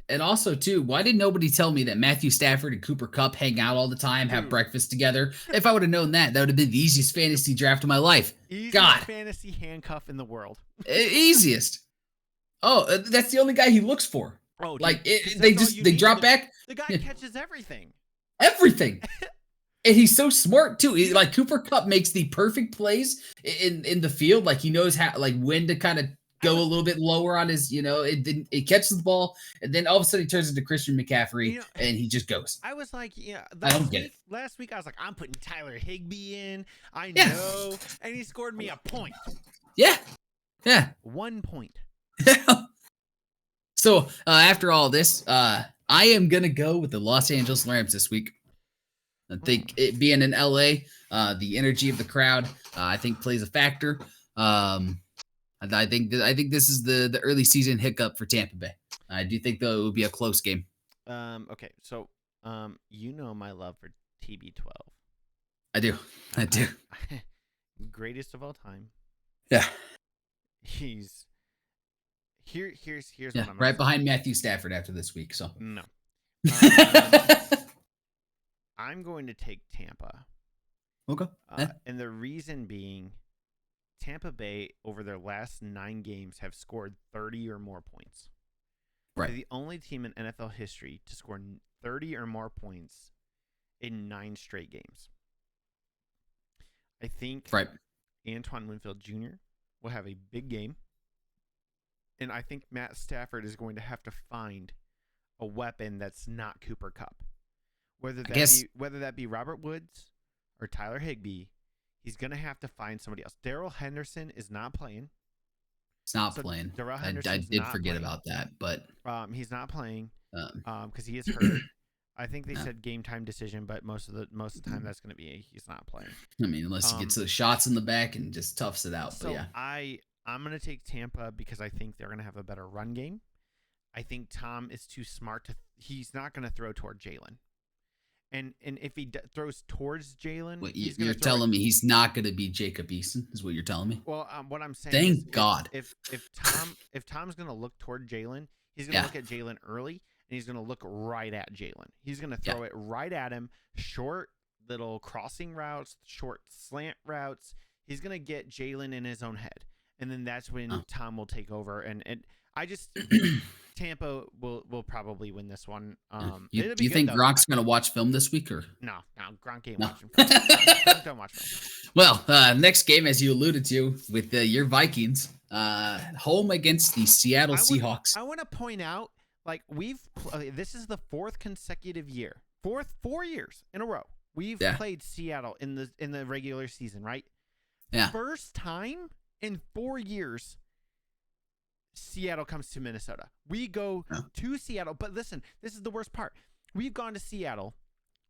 [SPEAKER 1] And also, too, why did nobody tell me that Matthew Stafford and Cooper Kupp hang out all the time, have breakfast together? If I would have known that would have been the easiest fantasy draft of my life.
[SPEAKER 2] Easiest fantasy handcuff in the world.
[SPEAKER 1] Easiest. Oh, that's the only guy he looks for.
[SPEAKER 2] Oh,
[SPEAKER 1] like they drop back.
[SPEAKER 2] The guy catches everything.
[SPEAKER 1] Everything. And he's so smart too. Like Cooper Kupp makes the perfect plays in the field. Like he knows how, like when to kind of go a little bit lower on his, it catches the ball, and then all of a sudden he turns into Christian McCaffrey, and he just goes.
[SPEAKER 2] I was like,
[SPEAKER 1] I don't get it.
[SPEAKER 2] Last week I was like, I'm putting Tyler Higbee in. I know, and he scored me a point.
[SPEAKER 1] Yeah.
[SPEAKER 2] 1 point.
[SPEAKER 1] So after all this, I am gonna go with the Los Angeles Rams this week. I think it being in LA, the energy of the crowd, I think plays a factor. I think this is the early season hiccup for Tampa Bay. I do think though it would be a close game.
[SPEAKER 2] Okay, so my love for TB12.
[SPEAKER 1] I do.
[SPEAKER 2] Greatest of all time.
[SPEAKER 1] Yeah.
[SPEAKER 2] Here's
[SPEAKER 1] what
[SPEAKER 2] I'm
[SPEAKER 1] right behind Matthew Stafford after this week. So
[SPEAKER 2] no. I'm going to take Tampa.
[SPEAKER 1] Okay.
[SPEAKER 2] And the reason being, Tampa Bay over their last 9 games have scored 30 or more points.
[SPEAKER 1] Right.
[SPEAKER 2] They're the only team in NFL history to score 30 or more points in 9 straight games. I think Antoine Winfield Jr. will have a big game. And I think Matt Stafford is going to have to find a weapon that's not Cooper Kupp. Whether that be Robert Woods or Tyler Higbee, he's going to have to find somebody else. Darrell Henderson is not playing.
[SPEAKER 1] It's not playing. I did forget about that, but
[SPEAKER 2] he's not playing because he is hurt. I think they said game time decision, but most of the time that's going to be he's not playing.
[SPEAKER 1] I mean, unless he gets the shots in the back and just toughs it out.
[SPEAKER 2] So
[SPEAKER 1] but
[SPEAKER 2] I'm going to take Tampa because I think they're going to have a better run game. I think Tom is too smart he's not going to throw toward Jalen. And if he throws towards Jalen,
[SPEAKER 1] you're telling me he's not going to be Jacob Eason, is what you're telling me?
[SPEAKER 2] Well, what I'm saying
[SPEAKER 1] Thank God.
[SPEAKER 2] If Tom's going to look toward Jalen, he's going to look at Jalen early, and he's going to look right at Jalen. He's going to throw it right at him, short little crossing routes, short slant routes. He's going to get Jalen in his own head. And then that's when Tom will take over. And I just Tampa will probably win this one.
[SPEAKER 1] Do you think Gronk's going to watch film this week or
[SPEAKER 2] no? Gronk ain't watching film. Gronk don't watch film.
[SPEAKER 1] Well, next game, as you alluded to, with your Vikings home against the Seattle Seahawks.
[SPEAKER 2] I want to point out, like this is the 4th consecutive year, 4 years in a row we've played Seattle in the regular season, right?
[SPEAKER 1] Yeah.
[SPEAKER 2] First time in 4 years Seattle comes to Minnesota. We go to Seattle. But listen, this is the worst part. We've gone to Seattle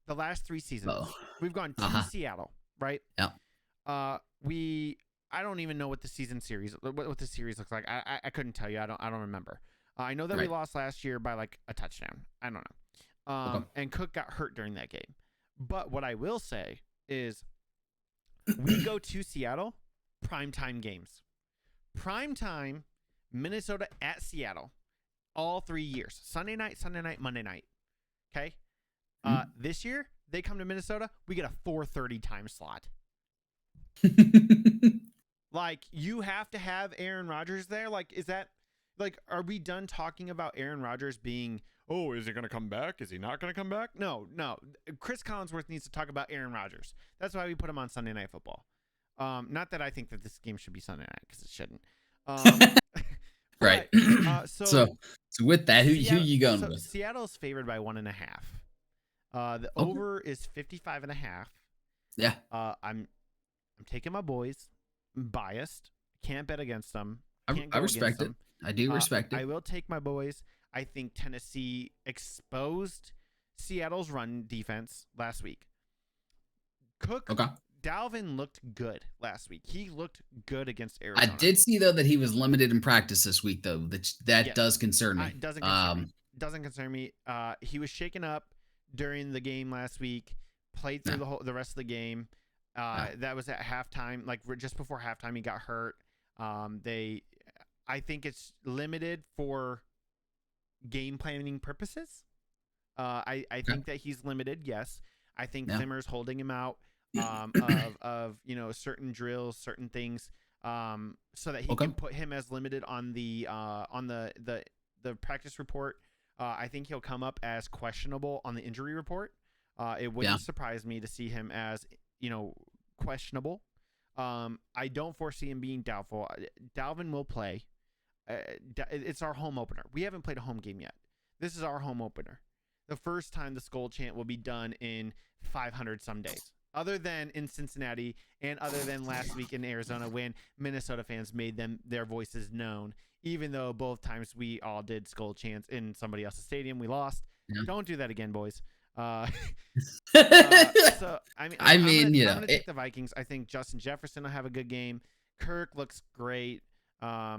[SPEAKER 2] the last 3 seasons. We've gone to Seattle, right?
[SPEAKER 1] Yeah.
[SPEAKER 2] I don't even know what the series looks like. I couldn't tell you. I don't remember. I know that we lost last year by like a touchdown. I don't know. And Cook got hurt during that game. But what I will say is we go to Seattle, primetime games. Primetime, Minnesota at Seattle, all 3 years. Sunday night, Monday night. Okay? This year, they come to Minnesota, we get a 4:30 time slot. Like, you have to have Aaron Rodgers there? Like, is that, like, are we done talking about Aaron Rodgers being, oh, is he going to come back? Is he not going to come back? No. Chris Collinsworth needs to talk about Aaron Rodgers. That's why we put him on Sunday Night Football. Not that I think that this game should be Sunday night, because it shouldn't.
[SPEAKER 1] Right. So with that, who you going with?
[SPEAKER 2] Seattle's favored by 1.5. The over is 55.5.
[SPEAKER 1] Yeah.
[SPEAKER 2] I'm taking my boys. I'm biased. Can't bet against them.
[SPEAKER 1] I respect it. I do respect it.
[SPEAKER 2] I will take my boys. I think Tennessee exposed Seattle's run defense last week. Dalvin looked good last week. He looked good against Arizona.
[SPEAKER 1] I did see, though, that he was limited in practice this week, though. That does concern me.
[SPEAKER 2] It doesn't concern me. He was shaken up during the game last week, played through the rest of the game. That was at halftime, like just before halftime, he got hurt. I think it's limited for game planning purposes. I think that he's limited. Yes, I think Zimmer's holding him out of certain drills, certain things, so that he can put him as limited on the practice report. I think he'll come up as questionable on the injury report. It wouldn't surprise me to see him as questionable. I don't foresee him being doubtful. Dalvin will play. It's our home opener. We haven't played a home game yet. This is our home opener. The first time the Skull Chant will be done in 500 some days. Other than in Cincinnati and other than last week in Arizona when Minnesota fans made their voices known, even though both times we all did Skull Chants in somebody else's stadium, we lost. Yeah. Don't do that again, boys. I'm gonna take the Vikings. I think Justin Jefferson will have a good game. Kirk looks great. I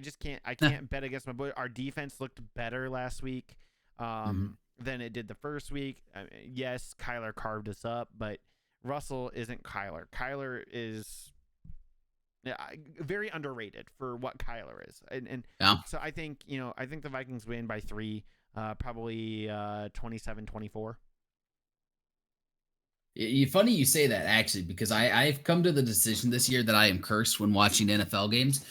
[SPEAKER 2] just can't bet against my boy. Our defense looked better last week than it did the first week. Yes, Kyler carved us up, but Russell isn't Kyler. Kyler is very underrated for what Kyler is, and so I think the Vikings win by 3. Probably 27-24.
[SPEAKER 1] Funny you say that, actually, because I've come to the decision this year that I am cursed when watching NFL games,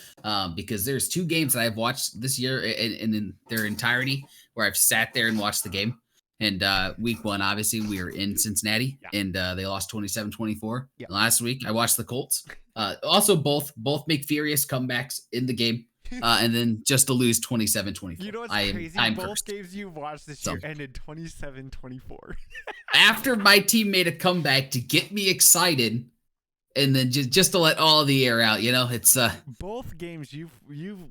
[SPEAKER 1] because there's 2 games that I've watched this year in their entirety where I've sat there and watched the game. And week 1, obviously, we were in Cincinnati, and they lost 27-24. Yeah. Last week, I watched the Colts. Also, both make furious comebacks in the game. And then just to lose 27-24.
[SPEAKER 2] You know what's crazy? Both games you watched this year ended 27-24.
[SPEAKER 1] After my team made a comeback to get me excited, and then just to let all the air out, it's
[SPEAKER 2] both games you've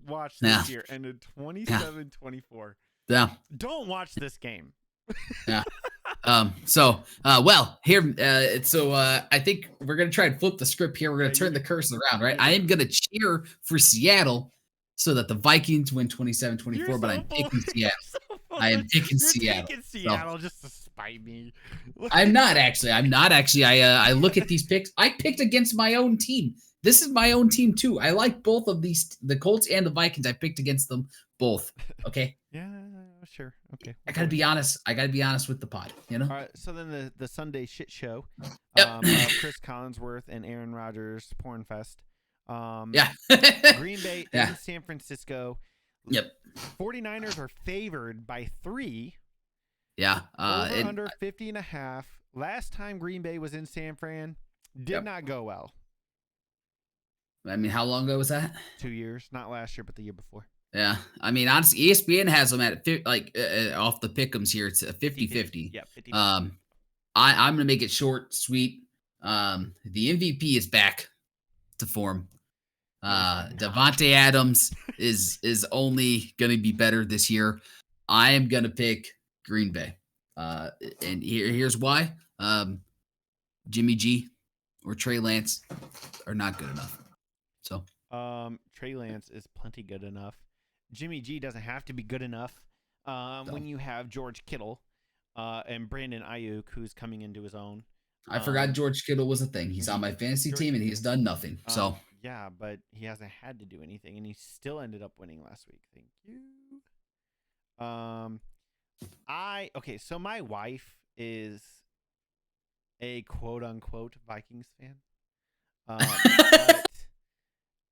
[SPEAKER 2] watched this year ended 27-24.
[SPEAKER 1] Yeah.
[SPEAKER 2] Don't watch this game.
[SPEAKER 1] Yeah. So I think we're gonna try and flip the script here. We're gonna turn the curse around, right? I am gonna cheer for Seattle so that the Vikings win 27-24, but I'm picking Seattle. I am picking Seattle.
[SPEAKER 2] Picking Seattle just to spite me.
[SPEAKER 1] I'm not actually. I look at these picks. I picked against my own team. This is my own team too. I like both of these, the Colts and the Vikings. I picked against them both. Okay.
[SPEAKER 2] Yeah, sure. Okay.
[SPEAKER 1] I gotta be honest. With the pod.
[SPEAKER 2] All right. So then the Sunday shit show.
[SPEAKER 1] Yep.
[SPEAKER 2] Chris Collinsworth and Aaron Rodgers porn fest. Green Bay and San Francisco.
[SPEAKER 1] Yep.
[SPEAKER 2] 49ers are favored by 3.
[SPEAKER 1] Yeah.
[SPEAKER 2] Under 50.5. Last time Green Bay was in San Fran, did not go well.
[SPEAKER 1] I mean, how long ago was that?
[SPEAKER 2] 2 years. Not last year, but the year before.
[SPEAKER 1] Yeah. I mean, honestly, ESPN has them at off the pick'ems here. It's a 50-50.
[SPEAKER 2] Yeah. 50.
[SPEAKER 1] I'm going to make it short, sweet. The MVP is back to form. Devontae Adams is only going to be better this year. I am going to pick Green Bay. And here's why. Jimmy G or Trey Lance are not good enough. So
[SPEAKER 2] Trey Lance is plenty good enough. Jimmy G doesn't have to be good enough. When you have George Kittle and Brandon Ayuk, who's coming into his own.
[SPEAKER 1] I forgot George Kittle was a thing. He's on my fantasy team, and he's done nothing. So
[SPEAKER 2] yeah, but he hasn't had to do anything, and he still ended up winning last week. Thank you. So my wife is a quote unquote Vikings fan. But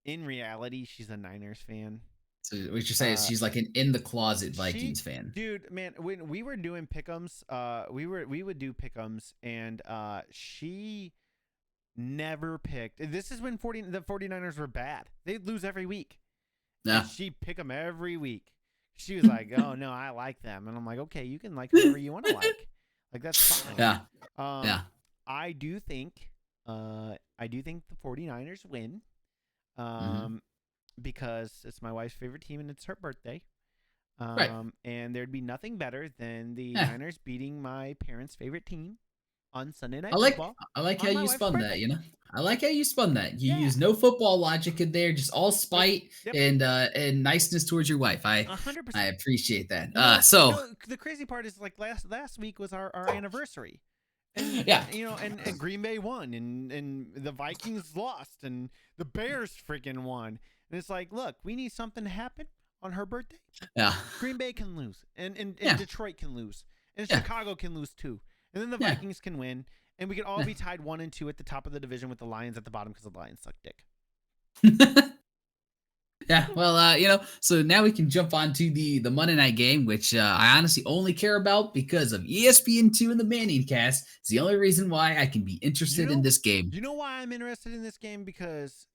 [SPEAKER 2] in reality, she's a Niners fan.
[SPEAKER 1] So what you're saying is she's like an in the closet Vikings fan.
[SPEAKER 2] Dude, man, when we were doing pick'ems, we would do pick'ems, and she never picked. This is when the 49ers were bad. They'd lose every week.
[SPEAKER 1] Yeah.
[SPEAKER 2] And she'd pick them every week. She was like, "Oh no, I like them," and I'm like, "Okay, you can like whoever you want to like. Like that's fine."
[SPEAKER 1] Yeah.
[SPEAKER 2] Yeah. I do think the 49ers win. Because it's my wife's favorite team and it's her birthday.
[SPEAKER 1] Right.
[SPEAKER 2] And there'd be nothing better than the Niners beating my parents' favorite team on Sunday Night Football.
[SPEAKER 1] I like how you spun that, I like how you spun that. You use no football logic in there, just all spite and niceness towards your wife.
[SPEAKER 2] 100%.
[SPEAKER 1] I appreciate that.
[SPEAKER 2] The crazy part is like last week was our anniversary. And, and Green Bay won and the Vikings lost and the Bears freaking won. And it's like, look, we need something to happen on her birthday.
[SPEAKER 1] Yeah.
[SPEAKER 2] Green Bay can lose and Detroit can lose and Chicago can lose too. And then the Vikings can win and we can all be tied 1 and 2 at the top of the division with the Lions at the bottom because the Lions suck dick.
[SPEAKER 1] Yeah, well, so now we can jump on to the Monday night game, which I honestly only care about because of ESPN2 and the Manning cast. It's the only reason why I can be interested in this game.
[SPEAKER 2] You know why I'm interested in this game? Because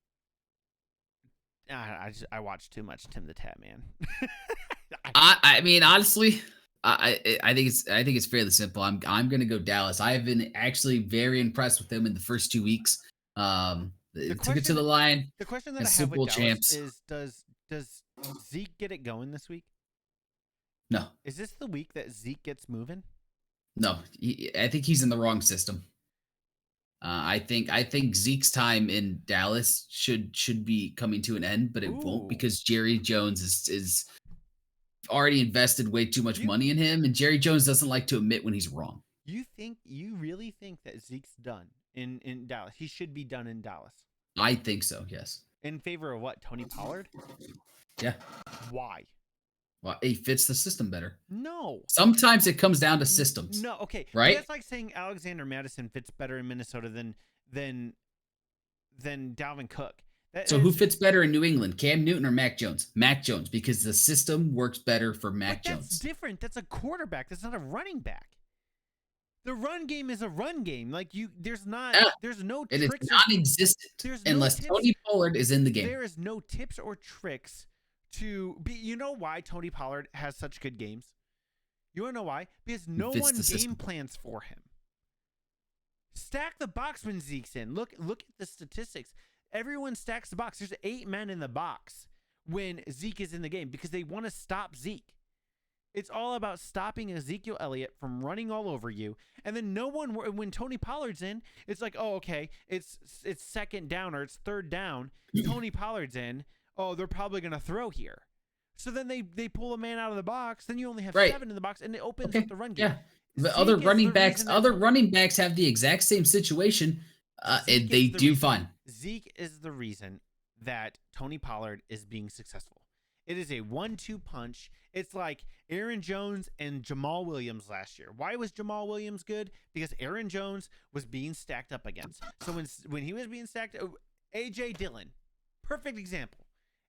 [SPEAKER 2] I watched too much Tim the Tat Man.
[SPEAKER 1] I mean, honestly, I think it's fairly simple. I'm gonna go Dallas. I've been actually very impressed with them in the first 2 weeks. Took it to the line.
[SPEAKER 2] The question that I have with Dallas is: Does Zeke get it going this week?
[SPEAKER 1] No.
[SPEAKER 2] Is this the week that Zeke gets moving?
[SPEAKER 1] No, I think he's in the wrong system. I think Zeke's time in Dallas should be coming to an end, but it won't because Jerry Jones is already invested way too much money in him, and Jerry Jones doesn't like to admit when he's wrong.
[SPEAKER 2] You really think that Zeke's done in Dallas? He should be done in Dallas.
[SPEAKER 1] I think so, yes.
[SPEAKER 2] In favor of what? Tony Pollard?
[SPEAKER 1] Yeah.
[SPEAKER 2] Why?
[SPEAKER 1] Well, he fits the system better.
[SPEAKER 2] No.
[SPEAKER 1] Sometimes it comes down to systems.
[SPEAKER 2] No, okay.
[SPEAKER 1] Right?
[SPEAKER 2] That's like saying Alexander Madison fits better in Minnesota than Dalvin Cook.
[SPEAKER 1] So who fits better in New England, Cam Newton or Mac Jones? Mac Jones, because the system works better for Mac Jones.
[SPEAKER 2] That's different. That's a quarterback. That's not a running back. The run game is a run game. Like there's no
[SPEAKER 1] it
[SPEAKER 2] tricks.
[SPEAKER 1] It is non-existent unless Tony Pollard is in the game.
[SPEAKER 2] There is no tips or tricks to be. You know why Tony Pollard has such good games? You want to know why? Because no one game plans for him. Stack the box when Zeke's in. Look at the statistics. Everyone stacks the box. There's 8 men in the box when Zeke is in the game because they want to stop Zeke. It's all about stopping Ezekiel Elliott from running all over you. And then when Tony Pollard's in, it's like, oh, okay, it's second down or it's third down. Tony Pollard's in. Oh, they're probably going to throw here. So then they pull a man out of the box. Then you only have 7 in the box, and it opens up the run game.
[SPEAKER 1] Yeah, but other running backs have the exact same situation, and they do fine.
[SPEAKER 2] Zeke is the reason that Tony Pollard is being successful. It is a 1-2 punch. It's like Aaron Jones and Jamal Williams last year. Why was Jamal Williams good? Because Aaron Jones was being stacked up against. So when he was being stacked, A.J. Dillon, perfect example.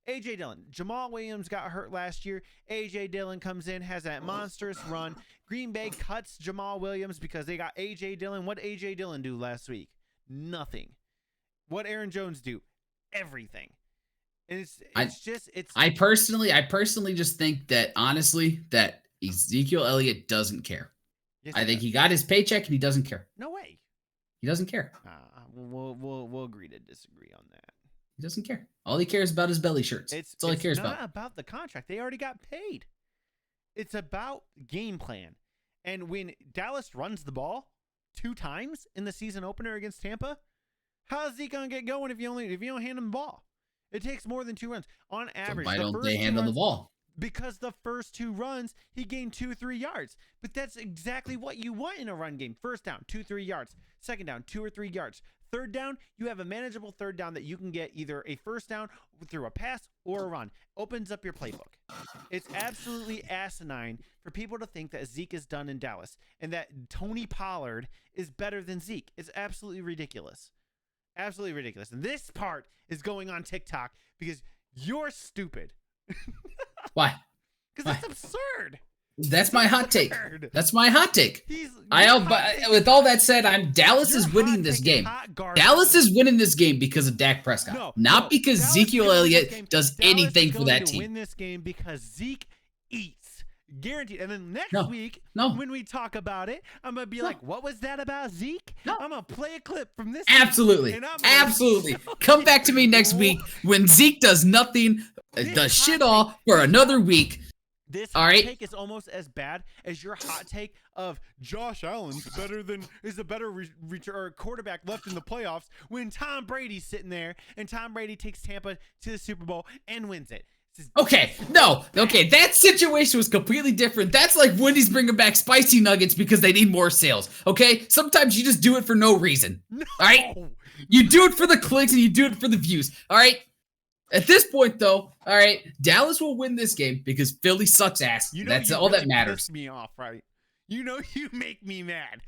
[SPEAKER 2] A.J. Dillon. Jamal Williams got hurt last year. A.J. Dillon comes in, has that monstrous run. Green Bay cuts Jamal Williams because they got A.J. Dillon. What did A.J. Dillon do last week? Nothing. What Aaron Jones do? Everything. And I personally just think that honestly that Ezekiel Elliott doesn't care. Yes, I think he got his paycheck and he doesn't care. No way.
[SPEAKER 1] He doesn't care.
[SPEAKER 2] We'll agree to disagree on that.
[SPEAKER 1] He doesn't care. All he cares about is belly shirts. That's all he cares about.
[SPEAKER 2] It's not about the contract. They already got paid. It's about game plan. And when Dallas runs the ball 2 times in the season opener against Tampa, how's he gonna get going if you don't hand him the ball? It takes more than 2 runs on average.
[SPEAKER 1] So why don't they hand him the ball?
[SPEAKER 2] Because the first 2 runs, he gained 2-3 yards. But that's exactly what you want in a run game. First down, 2-3 yards. Second down, 2 or 3 yards. Third down, you have a manageable third down that you can get either a first down through a pass or a run. Opens up your playbook. It's absolutely asinine for people to think that Zeke is done in Dallas and that Tony Pollard is better than Zeke. It's absolutely ridiculous. Absolutely ridiculous. And this part is going on TikTok because you're stupid.
[SPEAKER 1] Why?
[SPEAKER 2] Because it's absurd.
[SPEAKER 1] That's my hot take. That's my hot take. With all that said, Dallas is winning this game. Dallas is winning this game because of Dak Prescott, not because Ezekiel Elliott does anything for that team.
[SPEAKER 2] Win this game because Zeke eats, guaranteed. And then next week, when we talk about it, I'm gonna be like, "What was that about Zeke?" I'm gonna play a clip from this.
[SPEAKER 1] Absolutely, absolutely. Come back to me next week when Zeke does nothing, does shit all for another week.
[SPEAKER 2] This hot take is almost as bad as your hot take of Josh Allen's is a better quarterback left in the playoffs when Tom Brady's sitting there and Tom Brady takes Tampa to the Super Bowl and wins it.
[SPEAKER 1] Okay, that situation was completely different. That's like Wendy's bringing back spicy nuggets because they need more sales. Okay, sometimes you just do it for no reason.
[SPEAKER 2] No.
[SPEAKER 1] All right, you do it for the clicks and you do it for the views. All right. At this point, though, all right, Dallas will win this game because Philly sucks ass. That's all that matters.
[SPEAKER 2] Piss me off, right? You make me mad.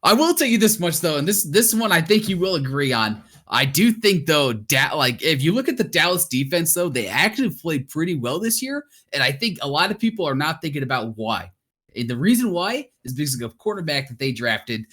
[SPEAKER 1] I will tell you this much, though, and this one I think you will agree on. I do think, though, if you look at the Dallas defense, though, they actually played pretty well this year, and I think a lot of people are not thinking about why. And the reason why is because of quarterback that they drafted,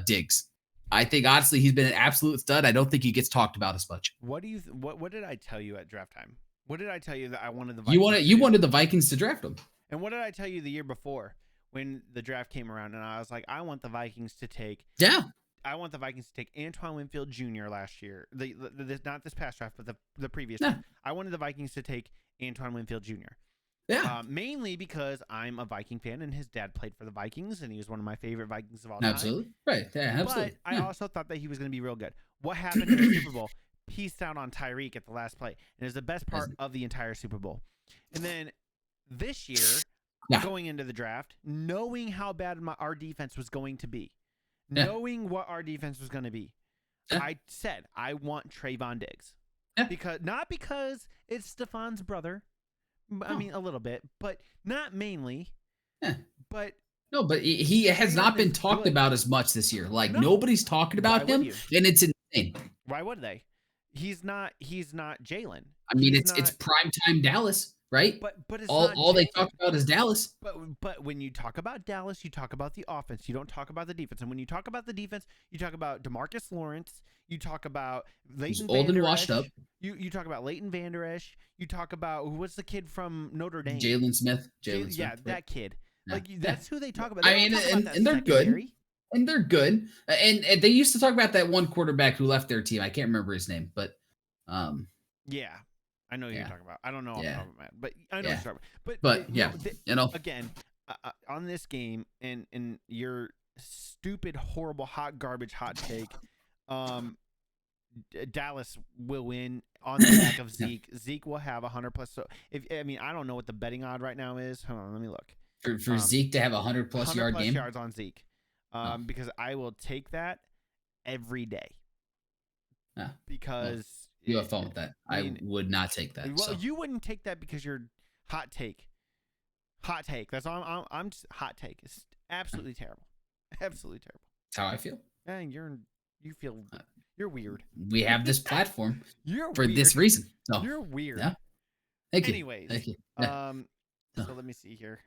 [SPEAKER 1] Diggs. I think honestly he's been an absolute stud. I don't think he gets talked about as much.
[SPEAKER 2] What do you? What did I tell you at draft time? What did I tell you that I wanted the Vikings?
[SPEAKER 1] You wanted the Vikings to draft him.
[SPEAKER 2] And what did I tell you the year before when the draft came around? And I was like, I want the Vikings to take.
[SPEAKER 1] Yeah.
[SPEAKER 2] I want the Vikings to take Antoine Winfield Jr. last year. Not this past draft, but the previous one. I wanted the Vikings to take Antoine Winfield Jr.
[SPEAKER 1] Yeah.
[SPEAKER 2] Mainly because I'm a Viking fan and his dad played for the Vikings and he was one of my favorite Vikings of all time.
[SPEAKER 1] Absolutely. Right. Yeah, absolutely.
[SPEAKER 2] But I also thought that he was going to be real good. What happened in the Super Bowl? Pieced out on Tyreek at the last play. And it was the best part of the entire Super Bowl. And then this year, going into the draft, knowing how bad our defense was going to be, knowing what our defense was going to be, I said, I want Trayvon Diggs. Not because it's Stefan's brother. I mean, a little bit, but not mainly. But
[SPEAKER 1] he has not been talked about as much this year. Like nobody's talking about him, and it's insane.
[SPEAKER 2] Why would they? He's not Jalen.
[SPEAKER 1] I mean, it's primetime Dallas, right?
[SPEAKER 2] But it's
[SPEAKER 1] all they talk about is Dallas.
[SPEAKER 2] But when you talk about Dallas, you talk about the offense. You don't talk about the defense. And when you talk about the defense, you talk about DeMarcus Lawrence. You talk about Leighton Vander Esch.
[SPEAKER 1] Old and washed up.
[SPEAKER 2] You talk about Leighton Vander Esch. You talk about what's the kid from Notre Dame?
[SPEAKER 1] Jalen Smith.
[SPEAKER 2] Yeah, that kid. Like that's who they talk about.
[SPEAKER 1] I mean, and they're good. And they're good. And they used to talk about that one quarterback who left their team. I can't remember his name, but
[SPEAKER 2] yeah, I know who you're talking about. I don't know off the top of my head, but I know what you're talking about.
[SPEAKER 1] But yeah,
[SPEAKER 2] again, on this game and your stupid, horrible, hot garbage hot take, Dallas will win on the back of Zeke. Zeke will have 100+. So I don't know what the betting odd right now is. Hold on, let me look.
[SPEAKER 1] For Zeke to have 100+ yard game,
[SPEAKER 2] yards on Zeke, because I will take that every day. Because
[SPEAKER 1] you have fun with that. I would not take that.
[SPEAKER 2] Well, you wouldn't take that because you're hot take. Hot take. That's all. I'm just hot take. It's absolutely terrible. Absolutely terrible.
[SPEAKER 1] That's how I feel.
[SPEAKER 2] And you're weird.
[SPEAKER 1] We have this platform for
[SPEAKER 2] weird.
[SPEAKER 1] this reason. So.
[SPEAKER 2] You're weird.
[SPEAKER 1] Yeah.
[SPEAKER 2] Anyways,
[SPEAKER 1] Thank you.
[SPEAKER 2] so let me see here.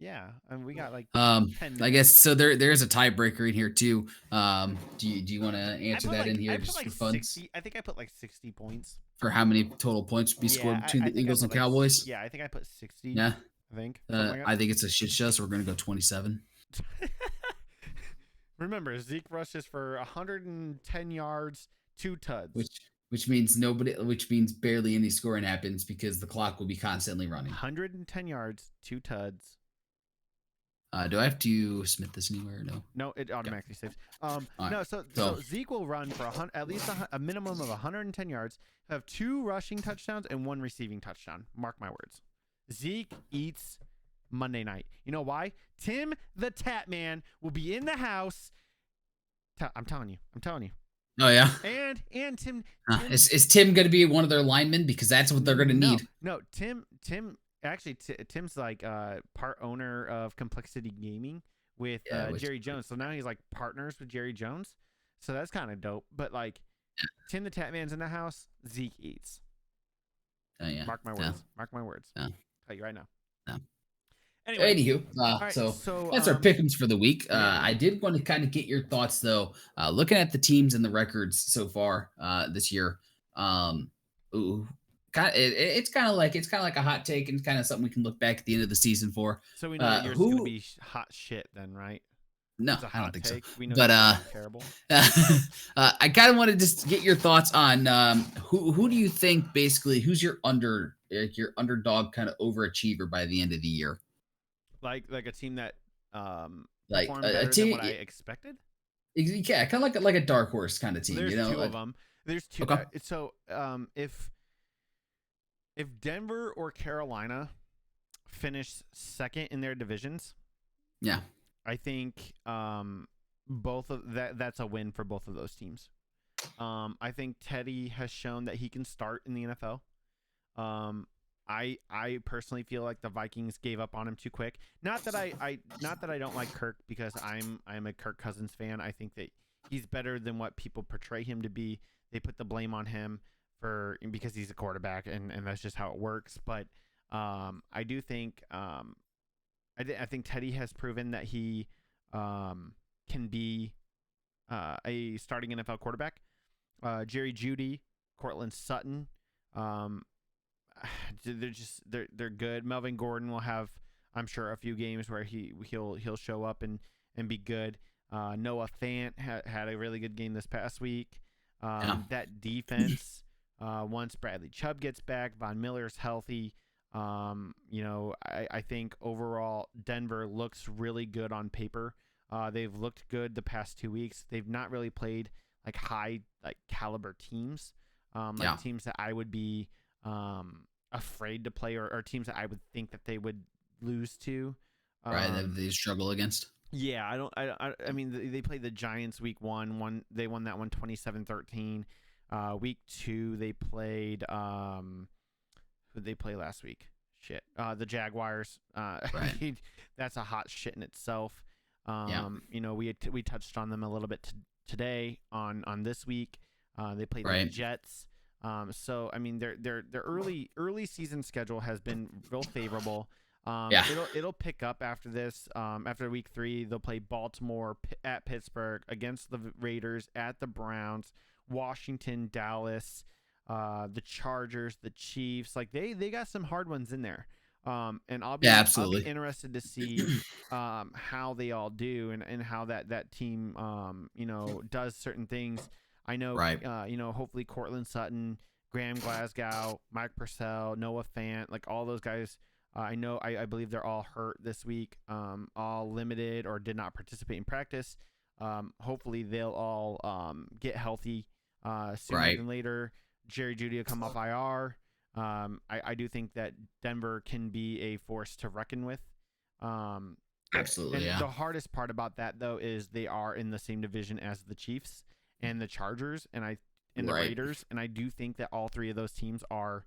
[SPEAKER 2] Yeah, and we got like
[SPEAKER 1] 10 minutes. I guess so. There's a tiebreaker in here too. Do you want to answer that in here just for fun?
[SPEAKER 2] I think I put like 60 points.
[SPEAKER 1] For how many total points be scored between the Eagles and Cowboys?
[SPEAKER 2] Yeah, I think I put 60.
[SPEAKER 1] Yeah,
[SPEAKER 2] I think.
[SPEAKER 1] I think it's a shit show, so we're gonna go 27.
[SPEAKER 2] Remember, Zeke rushes for 110 yards, 2 tuds.
[SPEAKER 1] Which means barely any scoring happens because the clock will be constantly running.
[SPEAKER 2] 110 yards, 2 tuds.
[SPEAKER 1] Do I have to submit this anywhere?
[SPEAKER 2] No, it automatically saves. No,
[SPEAKER 1] right.
[SPEAKER 2] so Zeke will run for at least a minimum of 110 yards, have 2 rushing touchdowns and 1 receiving touchdown. Mark my words. Zeke eats Monday night. You know why? Tim the Tat Man will be in the house. I'm telling you.
[SPEAKER 1] Oh yeah.
[SPEAKER 2] And Tim.
[SPEAKER 1] Is Tim going to be one of their linemen because that's what they're going to need?
[SPEAKER 2] No, Tim. Actually, Tim's like part owner of Complexity Gaming with Jerry Jones. So now he's like partners with Jerry Jones. So that's kind of dope. But like, Tim the Tat Man's in the house. Zeke eats.
[SPEAKER 1] Oh yeah.
[SPEAKER 2] Mark my words. Mark my words.
[SPEAKER 1] Yeah.
[SPEAKER 2] Tell you right now.
[SPEAKER 1] Yeah.
[SPEAKER 2] Anyway,
[SPEAKER 1] anywho, so that's our pick'ems for the week. I did want to kind of get your thoughts though. Looking at the teams and the records so far this year, it's kind of like a hot take and kind of something we can look back at the end of the season for.
[SPEAKER 2] So we know that yours is gonna be hot shit then, right?
[SPEAKER 1] No, I don't think
[SPEAKER 2] take.
[SPEAKER 1] so.
[SPEAKER 2] We know
[SPEAKER 1] but
[SPEAKER 2] terrible.
[SPEAKER 1] I kind of want to just get your thoughts on who do you think basically who's your underdog kind of overachiever by the end of the year?
[SPEAKER 2] Like a team that
[SPEAKER 1] like
[SPEAKER 2] performed better than what I expected.
[SPEAKER 1] Yeah, kind of like a dark horse kind of team.
[SPEAKER 2] There's 2
[SPEAKER 1] like,
[SPEAKER 2] of them. There's 2.
[SPEAKER 1] Okay.
[SPEAKER 2] So if Denver or Carolina finish second in their divisions,
[SPEAKER 1] yeah,
[SPEAKER 2] I think both of that's a win for both of those teams. I think Teddy has shown that he can start in the NFL. I personally feel like the Vikings gave up on him too quick. Not that I don't like Kirk because I'm a Kirk Cousins fan. I think that he's better than what people portray him to be. They put the blame on him because he's a quarterback and that's just how it works. But I do think I think Teddy has proven that he can be a starting NFL quarterback. Jerry Jeudy, Cortland Sutton, they're good. Melvin Gordon will have, I'm sure, a few games where he'll show up and be good. Noah Fant had a really good game this past week. That defense, once Bradley Chubb gets back, Von Miller's healthy. I think overall Denver looks really good on paper. They've looked good the past 2 weeks. They've not really played like high caliber teams, teams that I would be afraid to play or teams that I would think that they would lose to.
[SPEAKER 1] Right, that they struggle against.
[SPEAKER 2] Yeah, I mean, they played the Giants week 1. They won that one 27-13. Week 2 they played who'd they play last week? Shit. The Jaguars.
[SPEAKER 1] Right.
[SPEAKER 2] That's a hot shit in itself. We touched on them a little bit today on this week. They played the Jets. So I mean their early season schedule has been real favorable. It'll pick up after this. After week 3, they'll play Baltimore at Pittsburgh, against the Raiders, at the Browns, Washington, Dallas, the Chargers, the Chiefs. Like they got some hard ones in there. And I'll be interested to see how they all do and how that team does certain things. I know hopefully Cortland Sutton, Graham Glasgow, Mike Purcell, Noah Fant, like all those guys. I believe they're all hurt this week, all limited or did not participate in practice. Hopefully they'll all get healthy sooner than later. Jerry Jeudy will come off IR. I do think that Denver can be a force to reckon with.
[SPEAKER 1] Absolutely,
[SPEAKER 2] and the hardest part about that, though, is they are in the same division as the Chiefs and the Chargers and the Raiders, and I do think that all 3 of those teams are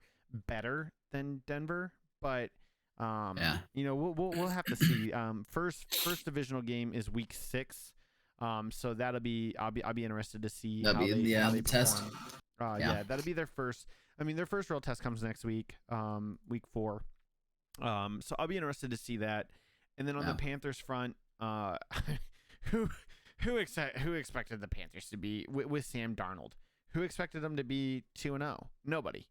[SPEAKER 2] better than Denver, but we'll have to see. First divisional game is week 6, so I'll be interested to see how they
[SPEAKER 1] test.
[SPEAKER 2] Perform. That'll be their first. I mean, their first real test comes next week, week 4. So I'll be interested to see that. And then on the Panthers front, who expected the Panthers to be with Sam Darnold? Who expected them to be 2-0? Nobody.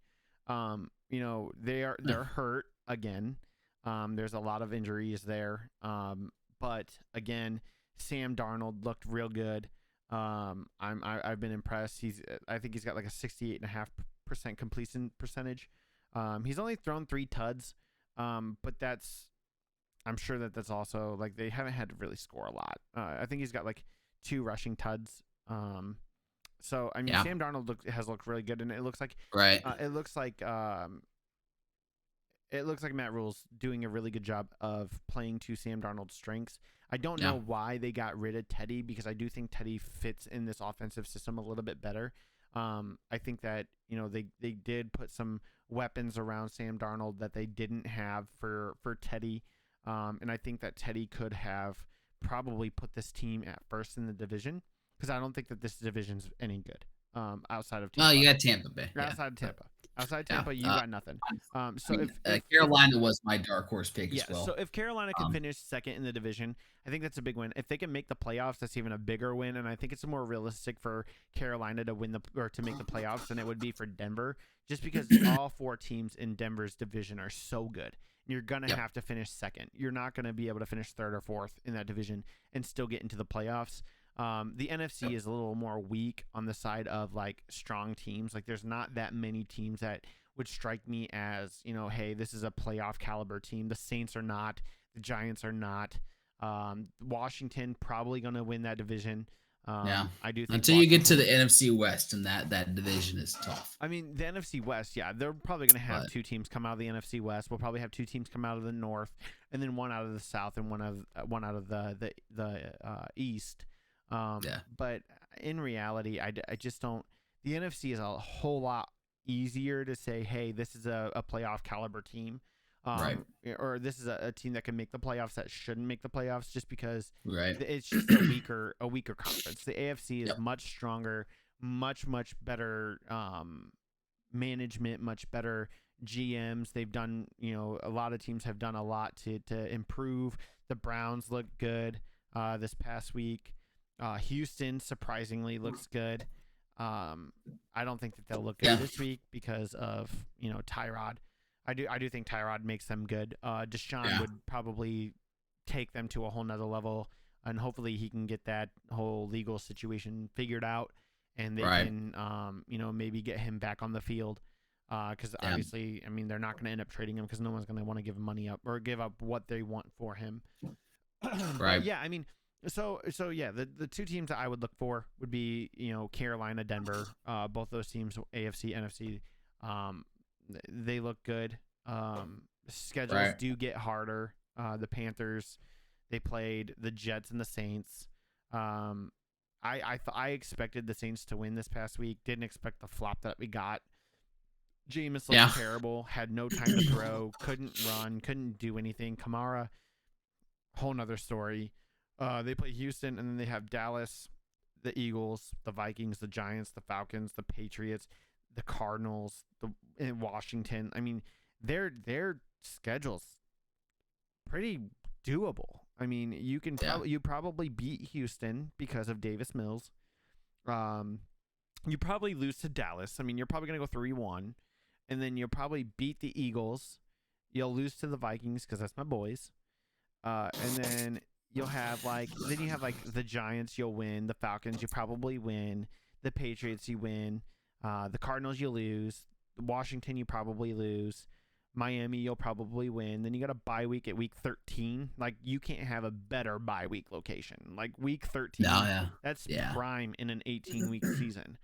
[SPEAKER 2] They're hurt again. There's a lot of injuries there. But again, Sam Darnold looked real good. I've been impressed. I think he's got like a 68.5% completion percentage. He's only thrown 3 tuds, but I'm sure that's also like they haven't had to really score a lot. I think he's got like 2 rushing tuds. So I mean, Sam Darnold has looked really good, and it looks like it looks like Matt Rule's doing a really good job of playing to Sam Darnold's strengths. I don't know why they got rid of Teddy, because I do think Teddy fits in this offensive system a little bit better. I think that, you know, they did put some weapons around Sam Darnold that they didn't have for Teddy. And I think that Teddy could have probably put this team at first in the division, because I don't think that this division's any good outside of Tampa.
[SPEAKER 1] Oh, you got Tampa Bay.
[SPEAKER 2] Outside of Tampa. Outside Tampa, you got nothing. So if
[SPEAKER 1] Carolina was my dark horse pick as well.
[SPEAKER 2] So if Carolina can finish second in the division, I think that's a big win. If they can make the playoffs, that's even a bigger win. And I think it's more realistic for Carolina to to make the playoffs than it would be for Denver, just because all 4 teams in Denver's division are so good. You're going to have to finish second. You're not going to be able to finish third or fourth in that division and still get into the playoffs. The NFC is a little more weak on the side of like strong teams. Like there's not that many teams that would strike me as, you know, hey, this is a playoff caliber team. The Saints are not. The Giants are not. Washington probably going to win that division. I do think
[SPEAKER 1] until you get to the NFC West, and that division is tough.
[SPEAKER 2] I mean, the NFC West, they're probably going to have 2 teams come out of the NFC West. We'll probably have 2 teams come out of the North, and then 1 out of the South, and one out of the East. But in reality, I just don't. The NFC is a whole lot easier to say, hey, this is a playoff caliber team, or this is a team that can make the playoffs that shouldn't make the playoffs, just because it's just a weaker conference. The AFC is much stronger, much better management, much better GMs. They've done, you know, a lot of teams have done a lot to improve. The Browns look good this past week. Houston surprisingly looks good. I don't think that they'll look good this week because of, you know, Tyrod. I do think Tyrod makes them good. Deshaun would probably take them to a whole nother level, and hopefully he can get that whole legal situation figured out, and they can, you know, maybe get him back on the field. Because obviously, I mean, they're not going to end up trading him, because no one's going to want to give him money up or give up what they want for him. I mean. So the 2 teams that I would look for would be, you know, Carolina, Denver. Both those teams, AFC, NFC, they look good. Schedules do get harder. The Panthers, they played the Jets and the Saints. I expected the Saints to win this past week. Didn't expect the flop that we got. Jameis looked terrible. Had no time to throw. Couldn't run. Couldn't do anything. Kamara, whole nother story. They play Houston, and then they have Dallas, the Eagles, the Vikings, the Giants, the Falcons, the Patriots, the Cardinals, and Washington. I mean, their schedule's pretty doable. I mean, you can you probably beat Houston because of Davis Mills. You probably lose to Dallas. I mean, you're probably going to go 3-1, and then you'll probably beat the Eagles. You'll lose to the Vikings because that's my boys. And then you have the Giants, you'll win. The Falcons, you probably win. The Patriots, you win. The Cardinals, you lose. Washington, you probably lose. Miami, you'll probably win. Then you got a bye week at week 13. Like, you can't have a better bye week location. Like, week 13, that's prime in an 18-week season.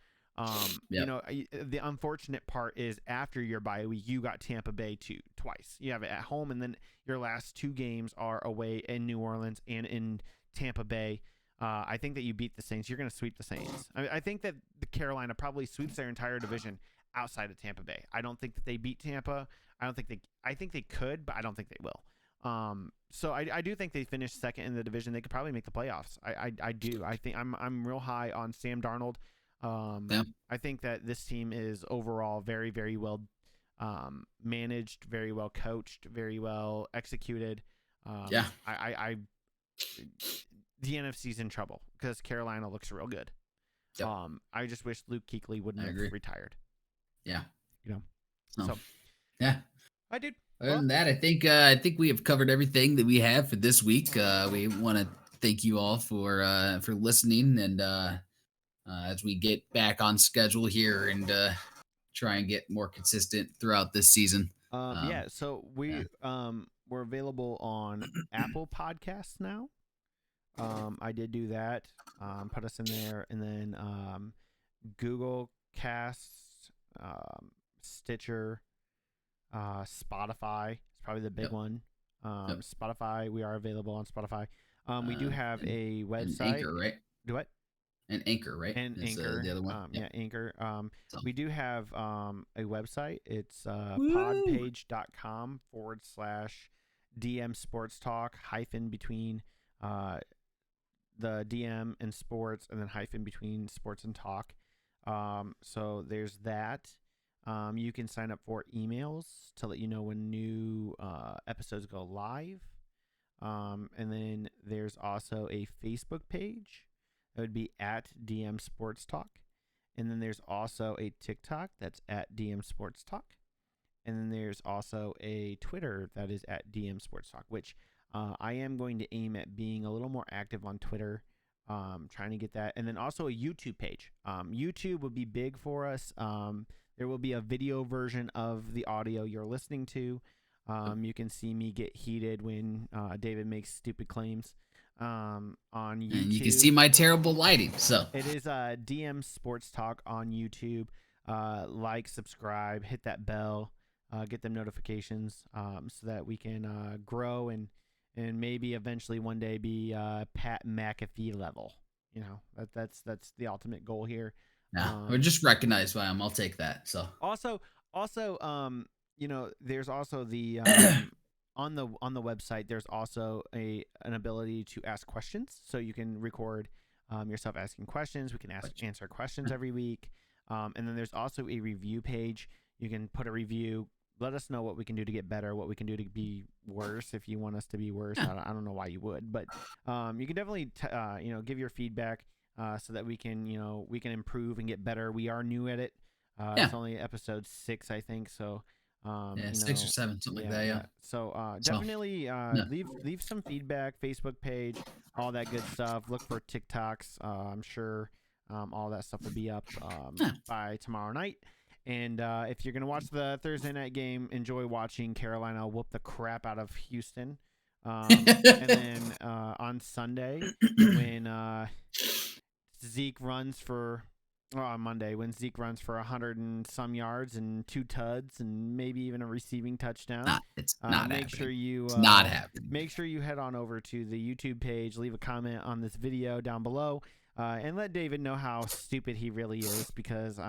[SPEAKER 2] You know, the unfortunate part is after your bye week, you got Tampa Bay twice. You have it at home, and then your last 2 games are away in New Orleans and in Tampa Bay. I think that you beat the Saints. You're going to sweep the Saints. I think that the Carolina probably sweeps their entire division outside of Tampa Bay. I don't think that they beat Tampa. I think they could, but I don't think they will. So I do think they finish second in the division. They could probably make the playoffs. I do. I think I'm real high on Sam Darnold. I think that this team is overall very, very well managed, very well coached, very well executed. The NFC's in trouble because Carolina looks real good. I just wish Luke Kuechly wouldn't have retired.
[SPEAKER 1] Yeah.
[SPEAKER 2] You know.
[SPEAKER 1] So
[SPEAKER 2] I did.
[SPEAKER 1] Other than that, I think we have covered everything that we have for this week. We want to thank you all for listening, and as we get back on schedule here and try and get more consistent throughout this season.
[SPEAKER 2] So we're available on Apple Podcasts now. I did do that. Put us in there, and then Google Casts, Stitcher, Spotify is probably the big one. Spotify, we are available on Spotify. We do have a website.
[SPEAKER 1] And Anchor, right?
[SPEAKER 2] Do what?
[SPEAKER 1] And Anchor, right?
[SPEAKER 2] And Anchor,
[SPEAKER 1] the other one.
[SPEAKER 2] Anchor. We do have a website. It's podpage.com/DM Sports Talk hyphen between the DM and sports, and then hyphen between sports and talk. So there's that. You can sign up for emails to let you know when new episodes go live. And then there's also a Facebook page. That would be at DM Sports Talk. And then there's also a TikTok that's at DM Sports Talk. And then there's also a Twitter that is at DM Sports Talk, which I am going to aim at being a little more active on Twitter, trying to get that. And then also a YouTube page. YouTube would be big for us. There will be a video version of the audio you're listening to. You can see me get heated when David makes stupid claims on YouTube.
[SPEAKER 1] And you can see my terrible lighting. So
[SPEAKER 2] it is DM Sports Talk on YouTube. Like, subscribe, hit that bell, get them notifications so that we can grow and maybe eventually one day be Pat McAfee level. You know, that's the ultimate goal here.
[SPEAKER 1] Or just recognized by him. I'll take that. So
[SPEAKER 2] also, you know, there's also the on the website. There's also an ability to ask questions, so you can record yourself asking questions. We can answer questions every week, and then there's also a review page. You can put a review. Let us know what we can do to get better, what we can do to be worse. If you want us to be worse, I don't know why you would, but you can definitely give your feedback so that we can improve and get better. We are new at it. It's only episode 6, I think. So
[SPEAKER 1] 6 or 7, something like that. Yeah.
[SPEAKER 2] So definitely leave some feedback. Facebook page, all that good stuff. Look for TikToks. I'm sure all that stuff will be up by tomorrow night. And if you're gonna watch the Thursday night game, enjoy watching Carolina whoop the crap out of Houston. And then on Sunday, when Zeke runs for on Monday, when Zeke runs for 100 and some yards and 2 tuds and maybe even a receiving touchdown,
[SPEAKER 1] it's not
[SPEAKER 2] make sure you
[SPEAKER 1] it's not happening.
[SPEAKER 2] Make sure you head on over to the YouTube page, leave a comment on this video down below, and let David know how stupid he really is, because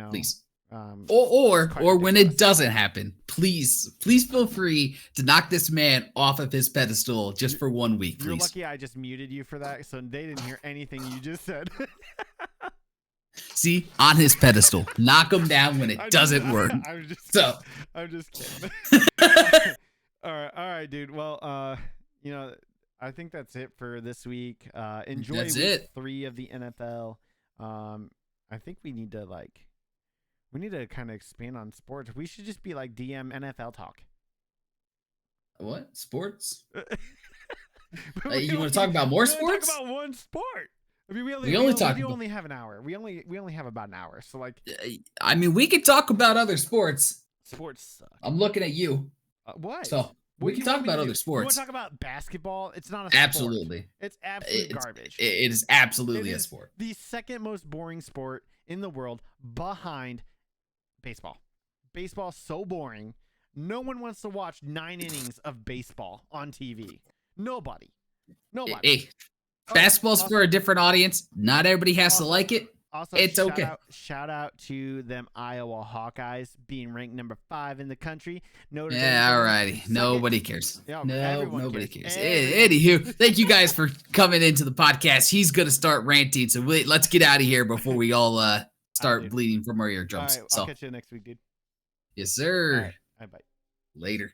[SPEAKER 1] please. Or when it doesn't happen, please feel free to knock this man off of his pedestal just for 1 week, please.
[SPEAKER 2] You're lucky I just muted you for that, so they didn't hear anything you just said.
[SPEAKER 1] See, on his pedestal, knock him down when it doesn't work.
[SPEAKER 2] I'm just kidding. All right, dude. Well, I think that's it for this week. Enjoy week 3 of the NFL. I think we need to kind of expand on sports. We should just be like DM NFL talk.
[SPEAKER 1] What? Sports? You want to talk about more sports?
[SPEAKER 2] Talk about one sport. I mean, we only have an hour. We only have about an hour. So
[SPEAKER 1] I mean, we could talk about other sports.
[SPEAKER 2] Sports suck.
[SPEAKER 1] I'm looking at you.
[SPEAKER 2] What?
[SPEAKER 1] So we can talk about other sports.
[SPEAKER 2] You want to talk about basketball? It's not a sport.
[SPEAKER 1] Absolutely.
[SPEAKER 2] It's absolute garbage.
[SPEAKER 1] It is absolutely a sport.
[SPEAKER 2] The second most boring sport in the world behind baseball. Baseball's so boring. No one wants to watch 9 innings of baseball on TV. Nobody.
[SPEAKER 1] Hey, basketball's for a different audience. Not everybody has to like it.
[SPEAKER 2] Also,
[SPEAKER 1] it's okay.
[SPEAKER 2] Shout out to them Iowa Hawkeyes being ranked number 5 in the country.
[SPEAKER 1] Alrighty. Nobody cares.
[SPEAKER 2] Yeah,
[SPEAKER 1] nobody cares. Anywho, thank you guys for coming into the podcast. He's gonna start ranting, so let's get out of here before we all start bleeding from our eardrums.
[SPEAKER 2] All right, I'll catch you next week, dude.
[SPEAKER 1] Yes, sir.
[SPEAKER 2] All right, bye.
[SPEAKER 1] Later.